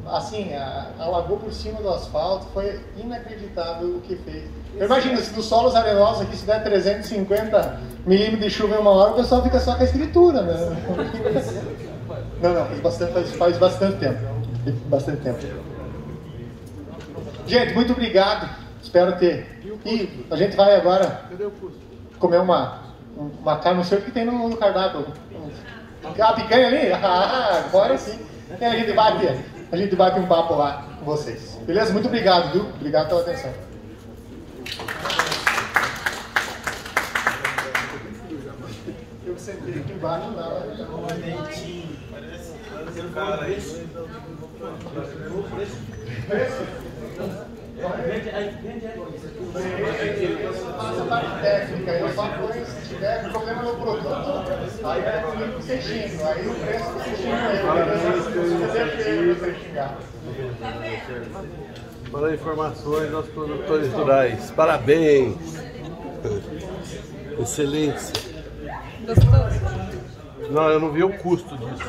Assim, alagou por cima do asfalto, foi inacreditável o que fez. Eu imagino, se nos solos arenosos aqui, se der 350 milímetros de chuva em 1 hora, o pessoal fica só com a escritura, né? Não, faz bastante tempo. Bastante tempo. Gente, muito obrigado. Espero ter. E a gente vai agora comer uma carne, não sei o que tem no cardápio. A picanha ali? Agora sim. E a gente bate um papo lá com vocês. Beleza? Muito obrigado, viu? Obrigado pela atenção. Eu sentei aqui embaixo, Parece um cara aí. Passa a parte técnica, eu só ponho se tiver problema no produto, aí é comigo você xinga, aí o preço você xinga. Para informações aos produtores rurais, parabéns! Excelência! Gostoso? Não, eu não vi o custo disso.